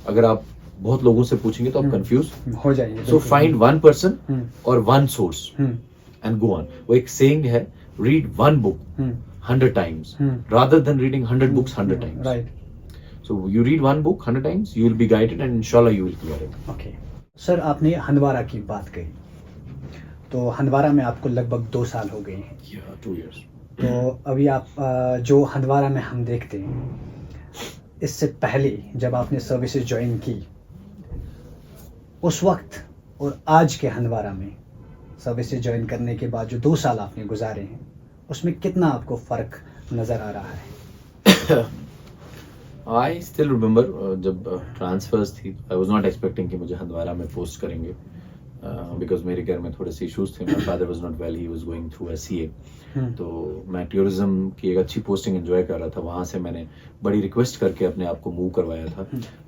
अगर आप बहुत लोगों से पूछेंगे तो आप कंफ्यूज हो जाएंगे. सो फाइंड वन पर्सन और one source and go on. वो एक सेइंग है, read one book 100 times rather than reading 100 books 100 times. Right. So you read one book 100 times, you will be guided and inshallah you will clear it. Okay. Sir, आपने हंदवारा की बात कही, तो हंदवारा में आपको लगभग 2 साल हो गए हैं. Yeah, 2 years. तो अभी आप जो हंदवारा में हम देखते हैं, इससे पहले जब आपने सर्विसेज ज्वाइन की, उस वक्त और आज के हंदवारा में सर्विसेज ज्वाइन करने के बाद जो 2 साल आपने गुजारे हैं, उसमें कितना आपको फ़र्क नज़र आ रहा है? I still remember जब ट्रांसफर्स थी, I was not expecting कि मुझे हंदवारा में पोस्ट करेंगे. बिकॉज मेरे घर में थोड़े से इश्यूज थे. My father was not well, he was going through SCA. तो मैं टूरिज्म की एक अच्छी पोस्टिंग एंजॉय कर रहा था. वहाँ से मैंने बड़ी रिक्वेस्ट करके अपने आप को मूव करवाया था.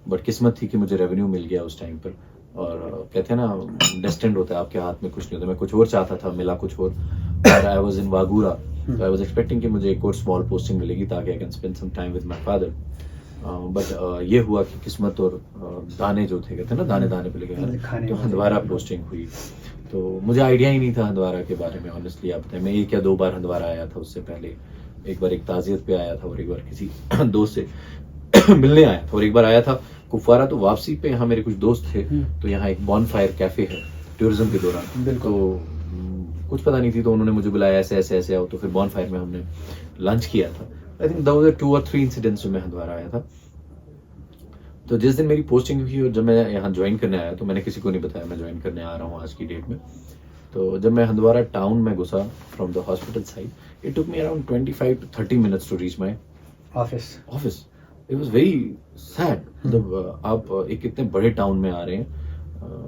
बट किस्मत थी कि मुझे रेवेन्यू मिल गया उस टाइम पर. और कहते हैं ना, डेस्टिन्ड होता है, आपके हाथ में कुछ नहीं होता. मैं कुछ और चाहता था, मिला कुछ और. आई वाज इन वागूरा, तो आई वाज एक्सपेक्टिंग कि मुझे एक और स्मॉल पोस्टिंग मिलेगी ताकि I can spend some time with my father. But ये हुआ कि किस्मत और दाने जो थे, कहते हैं ना, दाने दाने पे लगे हैं, तो हंदवारा पोस्टिंग हुई. तो मुझे आइडिया ही नहीं था हंदवारा के बारे में. ऑनेस्टली आप बताएं, मैं 1 या 2 बार हंदवारा आया था. उससे पहले एक बार एक ताज़ियत पे आया था और एक बार किसी दोस्त से मिलने आया था, और एक बार आया था कुपवारा. तो वापसी पे यहाँ मेरे कुछ दोस्त थे, तो यहाँ एक बॉनफायर कैफे है टूरिज्म के दौरान. तो कुछ पता नहीं थी, तो उन्होंने मुझे बुलाया, ऐसे ऐसे ऐसे आओ. तो फिर बॉनफायर में हमने लंच किया था. आई थिंक दो 2 और 3 इंसिडेंट्स में हंदवारा आया था. तो जिस दिन मेरी पोस्टिंग हुई और जब मैं यहाँ ज्वाइन करने आया, तो मैंने किसी को नहीं बताया मैं ज्वाइन करने आ रहा हूँ आज की डेट में. तो जब मैं हंदवारा टाउन में घुसा from the hospital side, it took me around 25 to 30 minutes to reach my office. It was very sad. मतलब आप एक इतने बड़े टाउन में आ रहे हैं.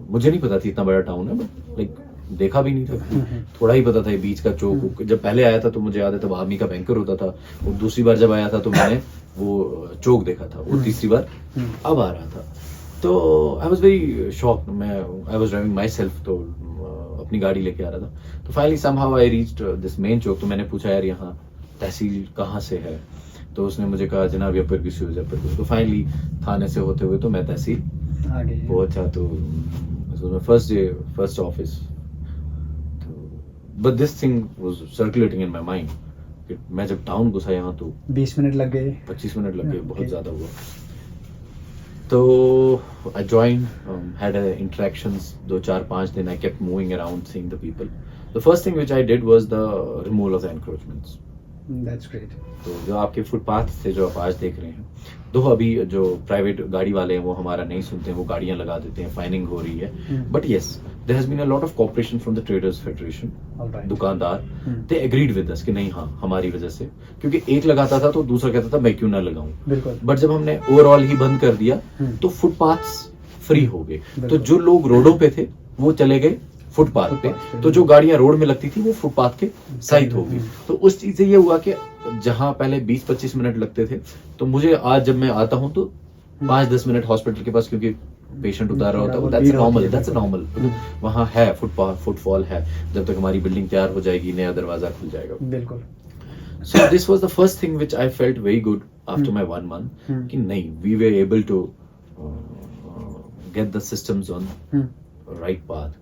मुझे नहीं पता था इतना बड़ा टाउन है, बट लाइक देखा भी नहीं था. थोड़ा ही पता था ये बीच का चौक. जब पहले आया था तो मुझे याद है तब आर्मी का बैंकर होता था. और दूसरी बार जब आया था तो मैंने वो चौक देखा था. और तीसरी बार अब आ रहा था. तो I was very shocked. I was driving myself, तो अपनी गाड़ी लेके आ रहा था. तो finally somehow I reached this main chowk. तो मैंने पूछा, यार यहाँ तहसील कहाँ से है? तो उसने मुझे कहा, जनाब अपर किसी अपर. तो फाइनली थाने से होते हुए तो मैं तहसील पहुंचा. तो first office. But this thing was circulating in my mind. मैं जब टाउन घुसा यहाँ तो 20 मिनट लग गए, 25 मिनट लग गए, बहुत ज्यादा हुआ. तो आई जॉइन, हैड इंटरेक्शंस 2-4-5 दिन. I kept moving around, seeing the people. The first thing which I did was the removal of the encroachments. That's great. तो जो आपके फुटपाथ से जो आप आज देख रहे हैं, तो अभी जो प्राइवेट गाड़ी वाले हैं वो हमारा नहीं सुनते हैं, वो गाड़ियां लगा देते हैं, फाइनिंग हो रही है. But yes, there has been a lot of cooperation from the traders federation. दुकानदार दे एग्रीड विद अस कि नहीं, हाँ हमारी वजह से, क्योंकि एक लगाता था तो दूसरा कहता था मैं क्यों ना लगाऊं. बट जब हमने ओवरऑल ही बंद कर दिया तो फुटपाथ्स फ्री हो गए. तो जो लोग रोडों पे थे वो चले गए फुटपाथ पे. तो जो गाड़ियां रोड में लगती थी वो फुटपाथ के साइड हो गई. तो उस चीज से ये हुआ कि जहां पहले 20-25 मिनट लगते थे, तो मुझे आज जब मैं आता हूं तो 5-10 मिनट हॉस्पिटल के पास, क्योंकि पेशेंट उतार रहा होता है. That's normal. वहां है फुटफॉल है. जब तक हमारी बिल्डिंग तैयार हो जाएगी, नया दरवाजा खुल जाएगा. बिल्कुल. So this was the first thing which I felt very good after my 1 month. कि नहीं, we were able to get the systems on right path.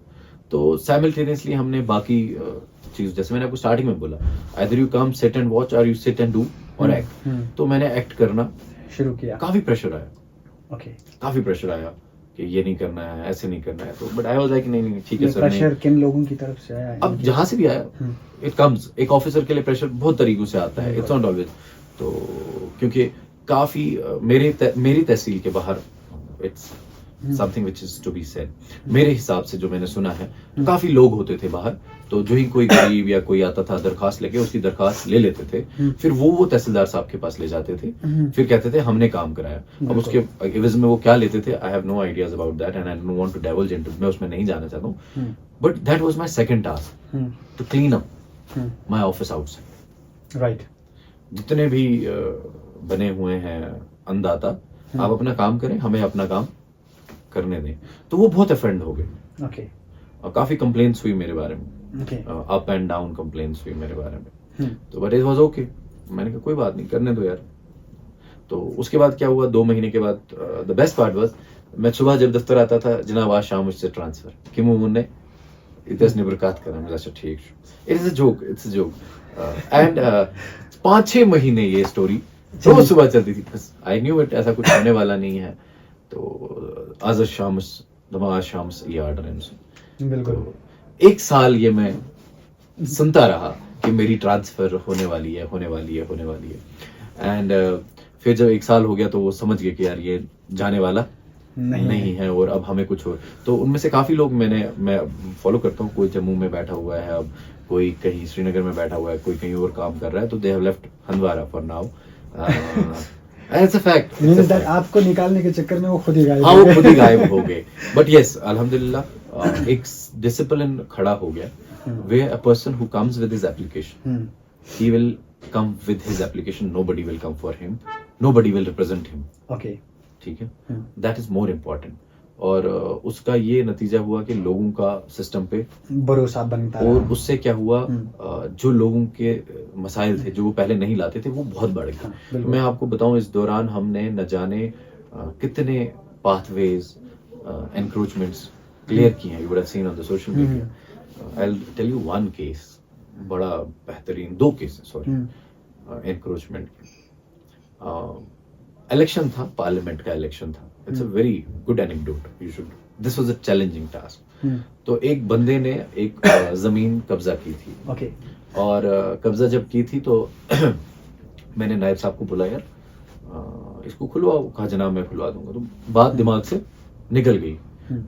तो साइमल्टेनियसली हमने बाकी चीज, जैसे मैंने आपको स्टार्टिंग में बोला, either you come sit and watch or you sit and do or act. तो मैंने एक्ट करना शुरू किया. काफी प्रेशर आया. ओके. काफी प्रेशर आया कि ये नहीं करना है, ऐसे नहीं करना है. तो बट आई वाज लाइक नहीं ठीक है सर. प्रेशर किन लोगों की तरफ से आया? अब जहां से भी आया, इट कम्स. एक ऑफिसर के लिए प्रेशर बहुत तरीकों से आता है. It's not always. तो क्योंकि काफी मेरी तहसील के बाहर, it's something which is to be said, मेरे हिसाब से जो मैंने सुना है, तो काफी लोग होते थे बाहर. तो जो ही कोई गरीब या कोई आता था दरखास्त लेके, उसकी दरखास्त ले लेते थे. फिर वो तहसीलदार साहब के पास ले जाते थे. फिर कहते थे हमने काम कराया. अब उसके एवज में वो क्या लेते थे, I have no ideas about that and I don't want to divulge into. मैं उसमें नहीं जाना चाहता हूँ. But that was my second task, to clean up my office outside. Right. जितने भी बने हुए हैं अन्नदाता, आप अपना काम करें, हमें अपना काम करने दें. तो वो बहुत अफेंड हो गए. ओके. और काफी कंप्लेंट्स हुई मेरे बारे में. Okay. Up and down complaints हुई मेरे बारे में. तो बट इट वाज ओके. मैंने कहा कोई बात नहीं, करने दो यार. तो उसके बाद क्या हुआ, 2 महीने के बाद, द बेस्ट पार्ट वाज, मैं सुबह जब दफ्तर आता था, जनाब आज शाम मुझसे ट्रांसफर कि मुन्ने इतने निबरकात करा. मैं अच्छा ठीक, इट्स अ जोक. एंड 5-6 महीने ये स्टोरी रोज सुबह चलती थी. बस आई न्यू इट, ऐसा कुछ होने वाला नहीं है. तो आज शाम ये ऑर्डर है. बिल्कुल. 1 साल ये मैं सुनता रहा कि मेरी ट्रांसफर होने वाली है. एंड फिर जब 1 साल हो गया तो वो समझ गए कि यार ये जाने वाला नहीं है और अब हमें कुछ और. तो उनमें से काफी लोग मैं फॉलो करता हूँ. कोई जम्मू में बैठा हुआ है, अब कोई कहीं श्रीनगर में बैठा हुआ है, कोई कहीं और काम कर रहा है. तो they have left Handwara for now. It's a fact. आपको निकालने के चक्कर में वो खुद ही गायब हो गए. बट यस, अल्हम्दुलिल्लाह एक डिसिप्लिन खड़ा हो गया, where a person who comes with his application, he will come with his application, nobody will come for him, nobody will represent him. Okay ठीक है, दैट इज मोर इम्पोर्टेंट. और उसका ये नतीजा हुआ कि लोगों का सिस्टम पे भरोसा बनता और रहा। उससे क्या हुआ, जो लोगों के मसाइल थे जो वो पहले नहीं लाते थे वो बहुत बढ़ गए. बिल्कुल। मैं आपको बताऊं, इस दौरान हमने न जाने कितने पाथवेज, एनक्रोचमेंट्स क्लियर किए हैं. You would have seen on the social media. I will tell you one case, बड़ा बेहतरीन, 2 केसेस सॉरी, एनक्रोचमेंट. इलेक्शन था, पार्लियामेंट का इलेक्शन था. It's a very good anecdote. You should, this was a challenging task. तो एक बंदे ने एक जमीन कब्जा की थी. ओके और कब्जा जब की थी तो मैंने नायब साहब को बोला, यार इसको खुलवाओ. कहा जनाब मैं खुलवा दूंगा. तो बात दिमाग से निकल गई.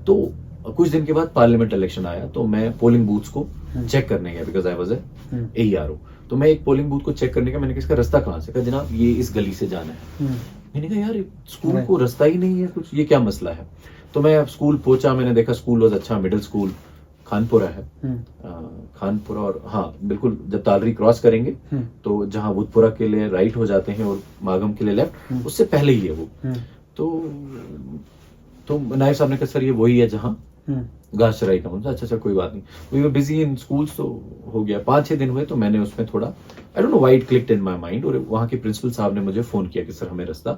तो कुछ दिन के बाद पार्लियामेंट इलेक्शन आया, तो मैं पोलिंग बूथ्स को चेक करने गया, because I was a ARO. तो मैं एक पोलिंग बूथ को चेक करने का, मैंने किसका रास्ता कहाँ से, कहा जनाब ये इस गली से जाना है. मैंने कहा यार स्कूल को रास्ता ही नहीं है कुछ, ये क्या मसला है. तो मैं स्कूल पहुंचा, मैंने देखा स्कूल वाज अच्छा, मिडिल स्कूल खानपुरा है. खानपुरा, और हाँ बिल्कुल, जब तालरी क्रॉस करेंगे तो जहाँ बुधपुरा के लिए राइट हो जाते हैं और मागम के लिए लेफ्ट, उससे पहले ही है वो. तो नायब साहब ने कहा सर ये वही है जहाँ घासचराई का. मुझे अच्छा कोई बात नहीं. We were busy in schools. तो हो गया 5-6 दिन हुए, तो मैंने उसमें थोड़ा, आई don't know why it clicked in my mind. और वहाँ के प्रिंसिपल साहब ने मुझे फोन किया कि सर हमें रास्ता.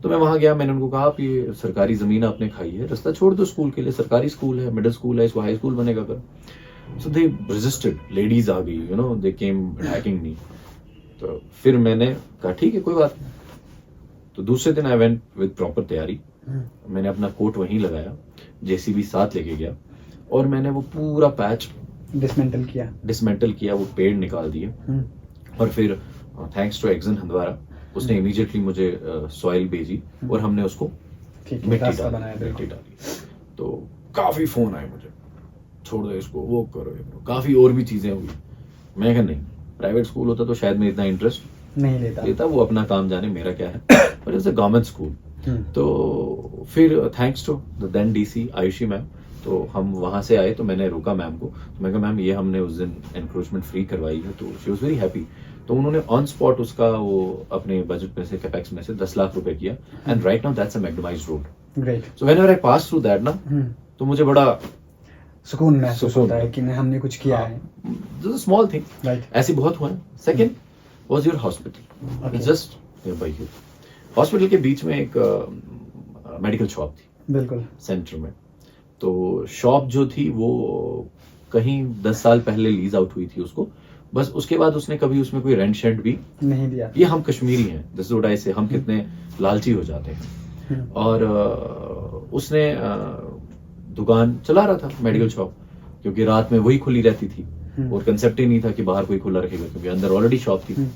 तो मैं वहां गया, मैंने उनको कहा आप ये सरकारी जमीन आपने खाई है, रास्ता छोड़ दो स्कूल के लिए, सरकारी स्कूल है, मिडिल स्कूल है, इसको हाई स्कूल बनेगा कर. सो दे रेजिस्टेड. लेडीज आ गई, you know, they came attacking मी. तो फिर मैंने कहा ठीक है कोई बात नहीं. तो दूसरे दिन आई वेंट विद प्रॉपर तैयारी. मैंने अपना कोट वहीं लगाया, JCB साथ लेके गया, और मैंने वो पूरा पैच डिसमेंटल किया, वो पेड़ निकाल दिए. और फिर थैंक्स टू एक्सन हंदवारा, उसने इमीडिएटली मुझे सॉइल भेजी और हमने उसको मिट्टी डाली. तो काफी फोन आए मुझे, छोड़ दो इसको, वो करो, ये करो, काफी और भी चीजें हुई. मैं कहा नहीं, प्राइवेट स्कूल होता तो शायद मैं इतना इंटरेस्ट नहीं लेता, वो अपना काम जाने, मेरा क्या है. पर इट्स अ गवर्नमेंट स्कूल. तो फिर thanks to the then DC Ayushi ma'am, तो हम वहां से आए. तो मैंने रोका मैम को, तो मैं कहा मैम ये हमने उस दिन एनक्रोचमेंट फ्री करवाई है. तो शी वाज वेरी हैप्पी. तो उन्होंने ऑन स्पॉट उसका वो अपने बजट में से, कैपेक्स में से 10 लाख रुपए किया. And right now that's a magnetised road. Great. So whenever I pass through that ना, तो मुझे बड़ा सुकून महसूस होता है कि हमने कुछ किया है. This is small thing. Right. ऐसे बहुत हुआ है. Second was your hospital, just nearby you. Hospital के बीच में एक मेडिकल शॉप थी, बिल्कुल सेंटर में. तो शॉप जो थी वो कहीं 10 साल पहले लीज आउट हुई थी उसको, बस. उसके बाद उसने कभी उसमें कोई रेंट शेंट भी नहीं दिया. ये हम कश्मीरी हैं, दिस इज व्हाट आई से, हम कितने लालची हो जाते हैं. और उसने दुकान चला रहा था, मेडिकल शॉप, क्योंकि रात में वही खुली रहती थी और कंसेप्ट ही नहीं था कि बाहर कोई खुला रखेगा, क्योंकि अंदर ऑलरेडी शॉप थी.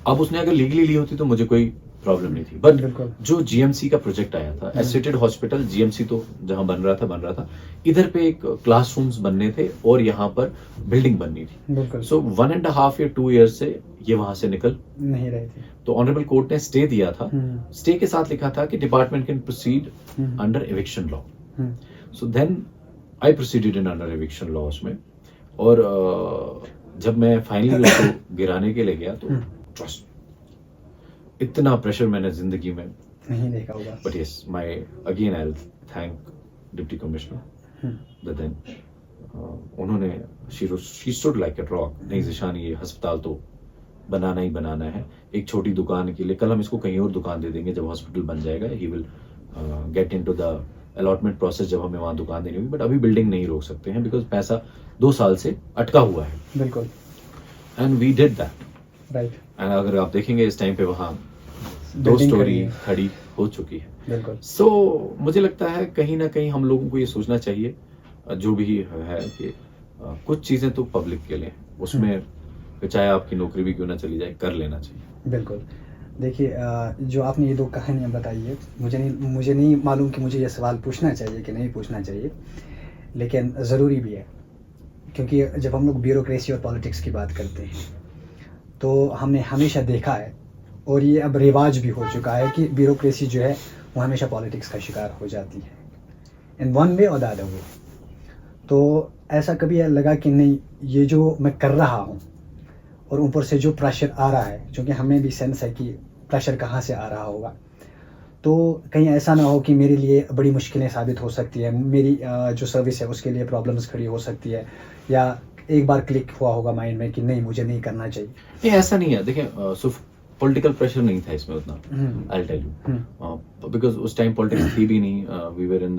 अब उसने अगर लीगली ली होती तो मुझे कोई प्रॉब्लम नहीं थी. बट जो GMC का प्रोजेक्ट आया था, एसोसिएटेड हॉस्पिटल, GMC तो जहां बन रहा था, इधर पे एक क्लासरूम्स बनने थे और यहाँ पर बिल्डिंग बननी थी. सो 1.5 या 2 ईयर्स से ये वहां से निकल नहीं रहे थे. तो ऑनरेबल कोर्ट ने स्टे दिया था. स्टे के साथ लिखा था कि department can proceed under eviction law. So then I proceeded in under eviction law उसमें. और जब मैं फाइनली उसको गिराने के लिए गया, तो ट्रस्ट, इतना प्रेशर मैंने जिंदगी में नहीं देखा होगा. But yes, my again I will thank deputy commissioner then. उन्होंने she stood like a rock. नहीं ज़िशान, ये अस्पताल तो बनाना ही बनाना है. एक छोटी दुकान के लिए, कल हम इसको कहीं और दुकान दे देंगे जब हॉस्पिटल बन जाएगा. He will get into the allotment process जब हमें वहां दुकान देनी होगी. बट अभी बिल्डिंग नहीं रोक सकते हैं, बिकॉज पैसा 2 साल से अटका हुआ है. बिल्कुल. And we did that. Right. And अगर आप देखेंगे इस टाइम पे वहां 2 स्टोरी खड़ी हो चुकी है. बिल्कुल. सो मुझे लगता है कहीं ना कहीं हम लोगों को ये सोचना चाहिए, जो भी है, कि कुछ चीजें तो पब्लिक के लिए, उसमें चाहे आपकी नौकरी भी क्यों ना चली जाए, कर लेना चाहिए. बिल्कुल. देखिए, जो आपने ये 2 कहानियाँ बताई है, मुझे नहीं मालूम कि मुझे ये सवाल पूछना चाहिए कि नहीं पूछना चाहिए, लेकिन ज़रूरी भी है, क्योंकि जब हम लोग ब्यूरोक्रेसी और पॉलिटिक्स की बात करते हैं तो हमने हमेशा देखा है, और ये अब रिवाज भी हो चुका है, कि ब्यूरोक्रेसी जो है वो हमेशा पॉलिटिक्स का शिकार हो जाती है. इन वन वे और द अदर वे। तो ऐसा कभी लगा कि नहीं, ये जो मैं कर रहा हूँ और ऊपर से जो प्रेशर आ रहा है, क्योंकि हमें भी सेंस है कि प्रेशर कहाँ से आ रहा होगा, तो कहीं ऐसा ना हो कि मेरे लिए बड़ी मुश्किलें साबित हो सकती है, मेरी जो सर्विस है उसके लिए प्रॉब्लम्स खड़ी हो सकती है, या एक बार क्लिक हुआ होगा माइंड में कि नहीं, मुझे नहीं करना चाहिए। ये ऐसा नहीं है, देखिए सिर्फ पॉलिटिकल प्रेशर नहीं था इसमें उतना, आई टेल यू, बिकॉज उस टाइम पॉलिटिक्स थी भी नहीं, we were in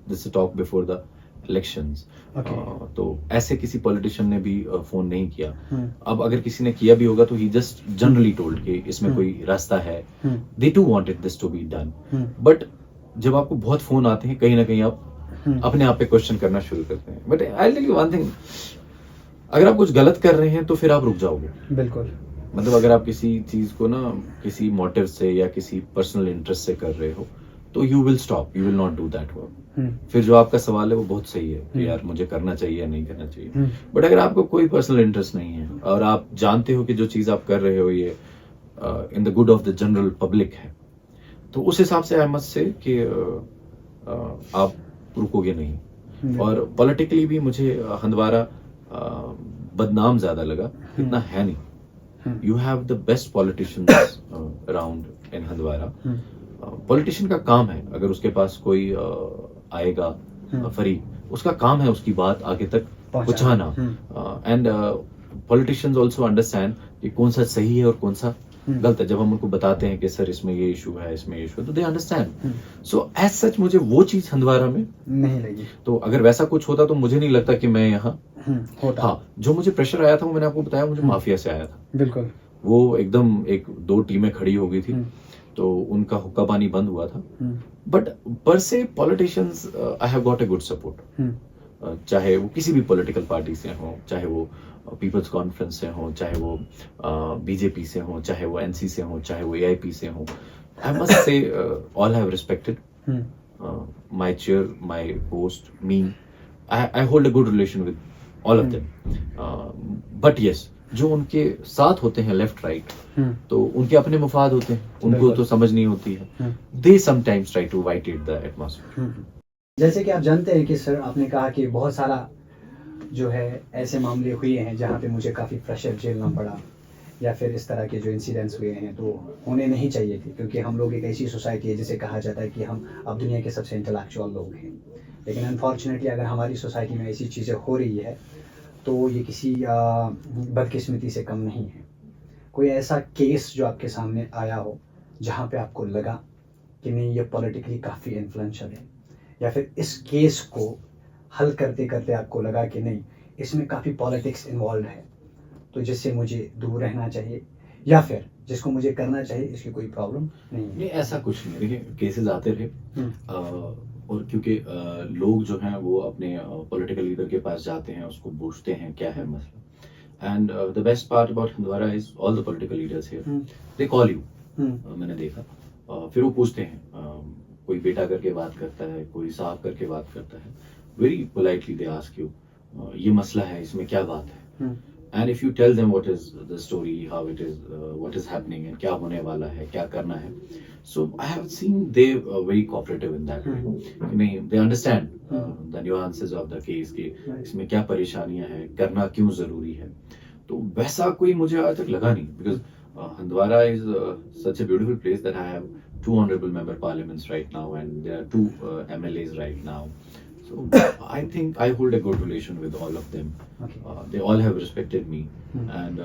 this talk before the elections. तो ऐसे किसी पॉलिटिशियन ने भी फोन नहीं किया। अब अगर किसी ने किया भी होगा तो ही जस्ट जनरली टोल्ड कि इसमें कोई रास्ता है, they too wanted this to be done. But जब आपको बहुत फोन आते हैं, कहीं ना कहीं आप अपने आप पे क्वेश्चन करना शुरू करते हैं। But I tell you one thing, अगर आप कुछ गलत कर रहे हैं तो फिर आप रुक जाओगे। बिल्कुल। मतलब अगर आप किसी चीज को ना किसी मोटिव से या किसी पर्सनल इंटरेस्ट से कर रहे हो तो you will stop, you will not do that work. फिर जो आपका सवाल है वो बहुत सही है कि यार मुझे करना चाहिए या नहीं करना चाहिए। बट अगर आपको कोई पर्सनल इंटरेस्ट नहीं है और आप जानते हो कि जो चीज आप कर रहे हो ये in the good of the general public है, तो उस हिसाब से आई मस्ट से कि आप रुकोगे नहीं। और पॉलिटिकली भी मुझे हंदवारा बदनाम ज्यादा लगा, इतना है नहीं। You have the best politicians around in Handwara. Politician का काम है, अगर उसके पास कोई आएगा फरीक, उसका काम है उसकी बात आगे तक पहुंचाना। एंड पॉलिटिशियंस आल्सो अंडरस्टैंड कि कौन सा सही है और कौन सा गलत है। जब हम उनको बताते हैं कि सर इसमें ये इशू है, इसमें ये इशू है, तो they understand. So as such मुझे वो चीज हंदवारा में नहीं लगी। तो अगर वैसा कुछ होता तो मुझे नहीं लगता कि मैं यहाँ होता। हाँ, जो मुझे प्रेशर आया था वो मैंने आपको बताया, मुझे माफिया से आया था। बिल्कुल। वो एकदम एक दो टीमें खड़ी हो गई थी, तो उनका हुक्का पानी बंद हुआ था। बट पर से politicians I have got a good support. चाहे वो किसी भी पॉलिटिकल पार्टी से हो, चाहे वो पीपल्स कॉन्फ्रेंस से हो, चाहे वो बीजेपी से हो, चाहे वो एनसी से हो, चाहे वो एआईपी से हो, I must say all have respected my chair, my post, me. I hold a good relation with all of them. But yes, जो उनके साथ होते हैं लेफ्ट राइट, तो उनके अपने मुफाद होते हैं, उनको तो समझ नहीं होती है। They sometimes try to vitiate the atmosphere. जैसे कि आप जानते हैं कि सर, आपने कहा कि बहुत सारा जो है ऐसे मामले हुए हैं जहाँ पे मुझे काफ़ी प्रेशर झेलना पड़ा, या फिर इस तरह के जो इंसिडेंट्स हुए हैं तो होने नहीं चाहिए थे, क्योंकि हम लोग एक ऐसी सोसाइटी है जिसे कहा जाता है कि हम अब दुनिया के सबसे इंटेलेक्चुअल लोग हैं। लेकिन अनफॉर्चुनेटली अगर हमारी सोसाइटी में ऐसी चीज़ें हो रही है तो ये किसी बदकिस्मती से कम नहीं है। कोई ऐसा केस जो आपके सामने आया हो जहाँ पे आपको लगा कि नहीं, ये पॉलिटिकली काफ़ी इन्फ्लुएंशियल है, या फिर इस केस को हल करते करते आपको लगा कि नहीं, इसमें काफ़ी पॉलिटिक्स इन्वॉल्व है, तो जिससे मुझे दूर रहना चाहिए, या फिर जिसको मुझे करना चाहिए, इसकी कोई प्रॉब्लम नहीं है? नहीं, ऐसा कुछ नहीं। देखिए, केसेस आते रहे, और क्योंकि लोग जो हैं वो अपने पॉलिटिकल लीडर के पास जाते हैं, उसको पूछते हैं क्या है मसला। And the best part about Handwara is all the political leaders here, they call you. मैंने देखा, फिर वो पूछते हैं, कोई बेटा करके बात करता है, कोई साहब करके बात करता है, very politely they ask you, ये मसला है, इसमें क्या बात है। And if you tell them what is the story, how it is, what is happening, क्या होने वाला है, क्या करना है, so I have seen they very cooperative in that way. नहीं, they understand the nuances of the case, कि इसमें क्या परेशानियां हैं, करना क्यों जरूरी है। तो वैसा कोई मुझे आज तक लगा नहीं, because Handwara is such a beautiful place that I have 2 honorable member parliaments right now, and there are 2 MLAs right now. So I think I hold a good relation with all of them. Okay. They all have respected me, and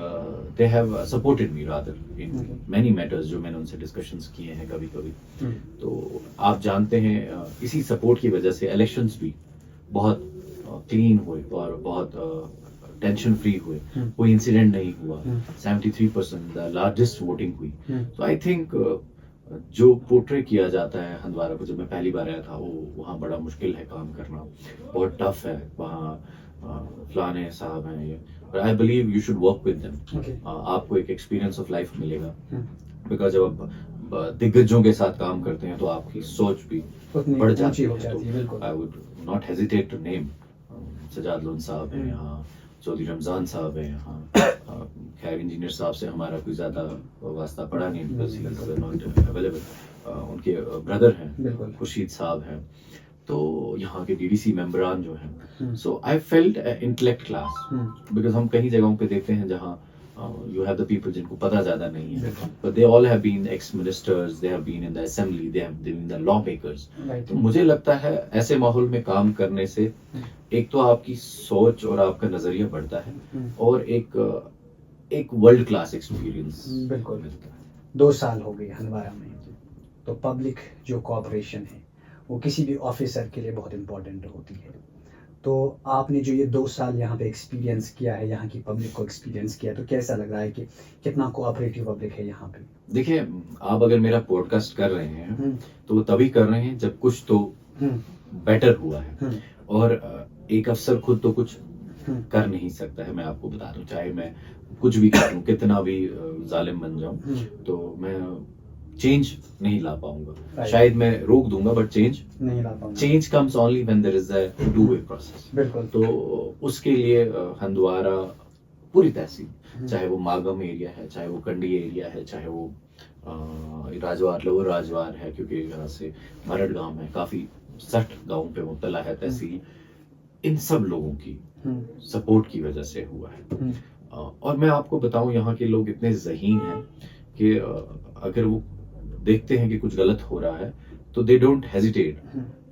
they have supported me rather in many matters जो मैंने उनसे discussions किए हैं कभी कभी। तो आप जानते हैं इसी support की वजह से elections भी बहुत clean हुए और बहुत टेंशन फ्री हुए, कोई इंसिडेंट नहीं हुआ, 73% द लार्जेस्ट वोटिंग हुई। तो आई थिंक जो पोर्ट्रे किया जाता है हंदवारा को, जब मैं पहली बार आया था, वो वहाँ बड़ा मुश्किल है काम करना, बहुत टफ है वहाँ, फलाने साहब हैं ये, but I believe you should work with them. आपको एक एक्सपीरियंस ऑफ लाइफ मिलेगा, बिकॉज जब आप दिग्गजों के साथ काम करते हैं तो आपकी सोच भी बढ़ जाती है। I would not hesitate to name, Sajad Lone साहब हैं यहाँ, चौधरी रमजान साहब हैं यहाँ, खैर इंजीनियर साहब से हमारा कोई ज़्यादा वास्ता पड़ा नहीं, because he is not available. उनके ब्रदर हैं खुर्शीद साहब हैं। तो यहाँ के डीडीसी मेंबरान जो हैं, so I felt intellect class, because हम कई जगहों पे देखते हैं जहाँ you have the people जिनको पता ज्यादा नहीं है, but they all have been ex-ministers, they have been in the assembly, they have been the lawmakers. तो मुझे लगता है ऐसे माहौल में काम करने से एक तो आपकी सोच और आपका नजरिया बढ़ता है और एक वर्ल्ड क्लास एक्सपीरियंस बिल्कुल मिलता है। 2 साल हो गए हंदवारा में, तो पब्लिक जो कोऑपरेशन है वो किसी भी ऑफिसर के लिए बहुत इम्पोर्टेंट होती है। तो आपने जो ये 2 साल यहाँ पे एक्सपीरियंस किया है, यहाँ की पब्लिक को एक्सपीरियंस किया, तो कैसा लग रहा है कि कितना कोऑपरेटिव पब्लिक है यहाँ पे? देखिए, आप अगर मेरा पॉडकास्ट कर रहे हैं तो वो तभी कर रहे हैं जब कुछ तो बेटर हुआ है, और एक अफसर खुद तो कुछ कर नहीं सकता है। मैं आपको बता दूं, चाहे मैं कुछ भी कर लूं, कितना भी जालिम बन जाऊं, तो मैं चेंज नहीं ला पाऊंगा। शायद मैं रोक दूंगा, बट चेंज नहीं ला पाऊंगा। Change comes only when there is a two way process. बिल्कुल। तो उसके लिए हंदवारा पूरी तहसील, चाहे वो मागम एरिया है, चाहे वो कंडी एरिया है, चाहे वो राजवार, लोअर राजवार है, क्योंकि यहाँ से मरड़ गांव है, काफी 60 गांवों पे मुब्तला है तहसील, इन सब लोगों की सपोर्ट की वजह से हुआ है। और मैं आपको बताऊं, यहाँ के लोग इतने ज़हीन हैं कि अगर वो देखते हैं कि कुछ गलत हो रहा है तो दे डोंट हेजिटेट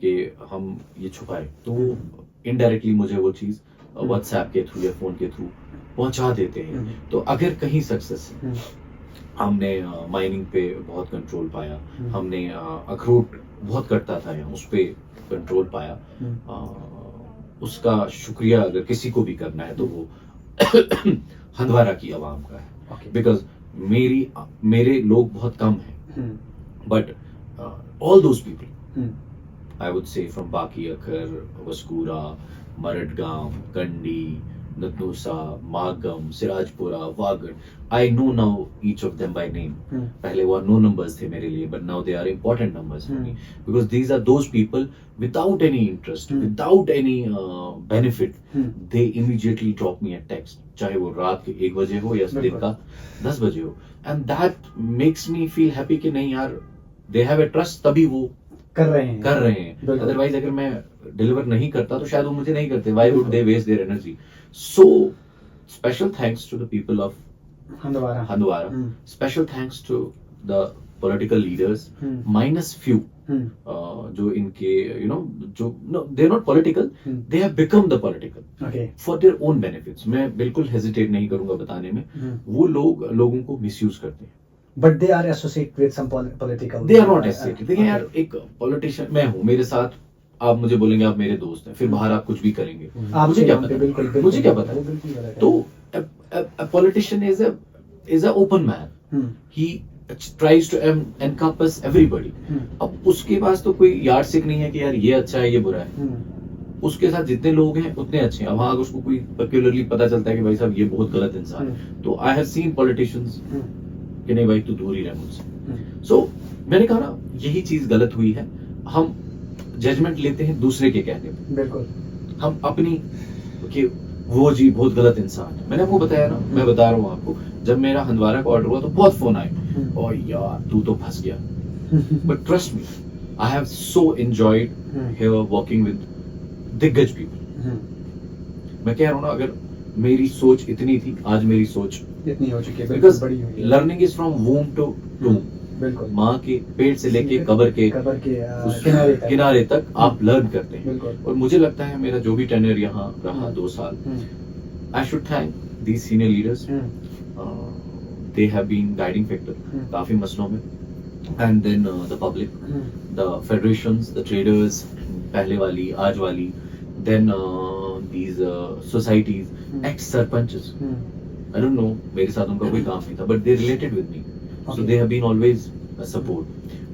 कि हम ये छुपाए, तो वो इनडायरेक्टली मुझे वो चीज़ व्हाट्सएप के थ्रू या फ़ोन के थ्रू पहुंचा देते हैं। तो अगर कहीं सक्सेस, हमने माइनिंग पे बहुत कंट्रोल पाया, हमने अखरोट बहुत कटता था यहाँ, उस पे कंट्रोल पाया, उसका शुक्रिया अगर किसी को भी करना है तो वो हंदवारा की आवाम का है। बिकॉज मेरे लोग बहुत कम हैं, but all those people, I would say from बाकी अखर, वस्कूरा, मरड़ गांव, Kandi, Natnusa, Magam, Sirajpura, Wagad, I know now each of them by name. पहले वो नो नंबर्स थे मेरे लिए, but now they are important numbers for me, because these are those people without any interest, without any benefit, they immediately drop me a text, चाहे वो रात के 1 बजे हो या दिन का 10 बजे हो, and that makes me feel happy कि नहीं यार, दे हैव अ ट्रस्ट, तभी वो कर रहे हैं। अदरवाइज अगर मैं डिलीवर नहीं करता तो शायद वो मुझे नहीं करते। Why would they waste their energy? So special thanks to the people of Handwara, special thanks to the political leaders, minus few जो इनके जो they are not political, they have become the political for their own benefits. मैं बिल्कुल hesitate नहीं करूंगा बताने में, वो लोगों को मिसयूज करते हैं। But they are associated with some political. They are not associated. देखिए यार, एक पॉलिटिशियन मैं हूँ, मेरे साथ आप मुझे बोलेंगे आप मेरे दोस्त हैं, फिर बाहर आप कुछ भी करेंगे, मुझे क्या पता, मुझे क्या पता। तो politician is a open man, he tries to encompass everybody. अब उसके पास तो कोई यार्डस्टिक नहीं है कि यार ये अच्छा है ये बुरा है, उसके साथ जितने लोग हैं उतने अच्छे हैं। अब हाँ, अगर उसको कोई पर्टिकुलरली पता चलता है कि भाई साहब ये बहुत गलत इंसान है, तो आई हैव सीन पॉलिटिशियंस कि नहीं भाई तू दूर ही रह मुझसे। सो मैंने कहा ना, यही चीज गलत हुई है, हम जजमेंट लेते हैं दूसरे के कहने पे, बिल्कुल हम अपनी कि वो जी बहुत गलत इंसान है। मैंने आपको बताया ना, मैं बता रहा हूँ आपको, जब मेरा हंदवारा का ऑर्डर हुआ तो बहुत फोन आए, और यार तू तो फंस गया, but trust me, I have so enjoyed here working with दिग्गज पीपल। मैं कह रहा हूँ ना, अगर मेरी सोच इतनी थी, आज मेरी सोच इतनी हो चुकी है, बिकॉज बड़ी हुई है। लर्निंग इज फ्रॉम वूम टू टूम, बिल्कुल माँ के पेट से लेके कब्र के किनारे तक आप लर्न करते हैं। और मुझे लगता है मेरा जो भी टेन्योर यहाँ रहा 2 साल, I should thank these senior leaders, they have been guiding factor काफी मसलों में, and then the public, the federations, the traders, पहले वाली आज वाली, then these societies, ex sarpanches, I don't know, मेरे साथ उनका कोई काम नहीं था, but they related with me, so they have been always a support.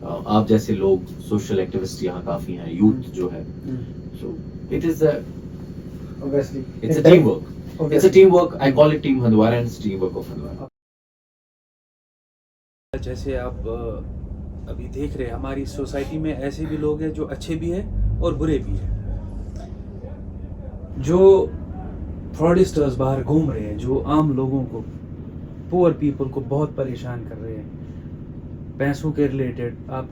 आप जैसे लोग, सोशल एक्टिविस्ट यहाँ काफी हैं, यूथ जो है, so it is a obviously it's a teamwork. It's a teamwork. I call it Team Hindwara, and it's teamwork of Hindwara. जैसे आप अभी देख रहे हैं, हमारी सोसाइटी में ऐसे भी लोग हैं जो अच्छे भी हैं और बुरे भी हैं। जो फ्रॉडस्टर्स बाहर घूम रहे हैं, जो आम लोगों को, पुअर पीपल को बहुत परेशान कर रहे हैं पैसों के रिलेटेड। आप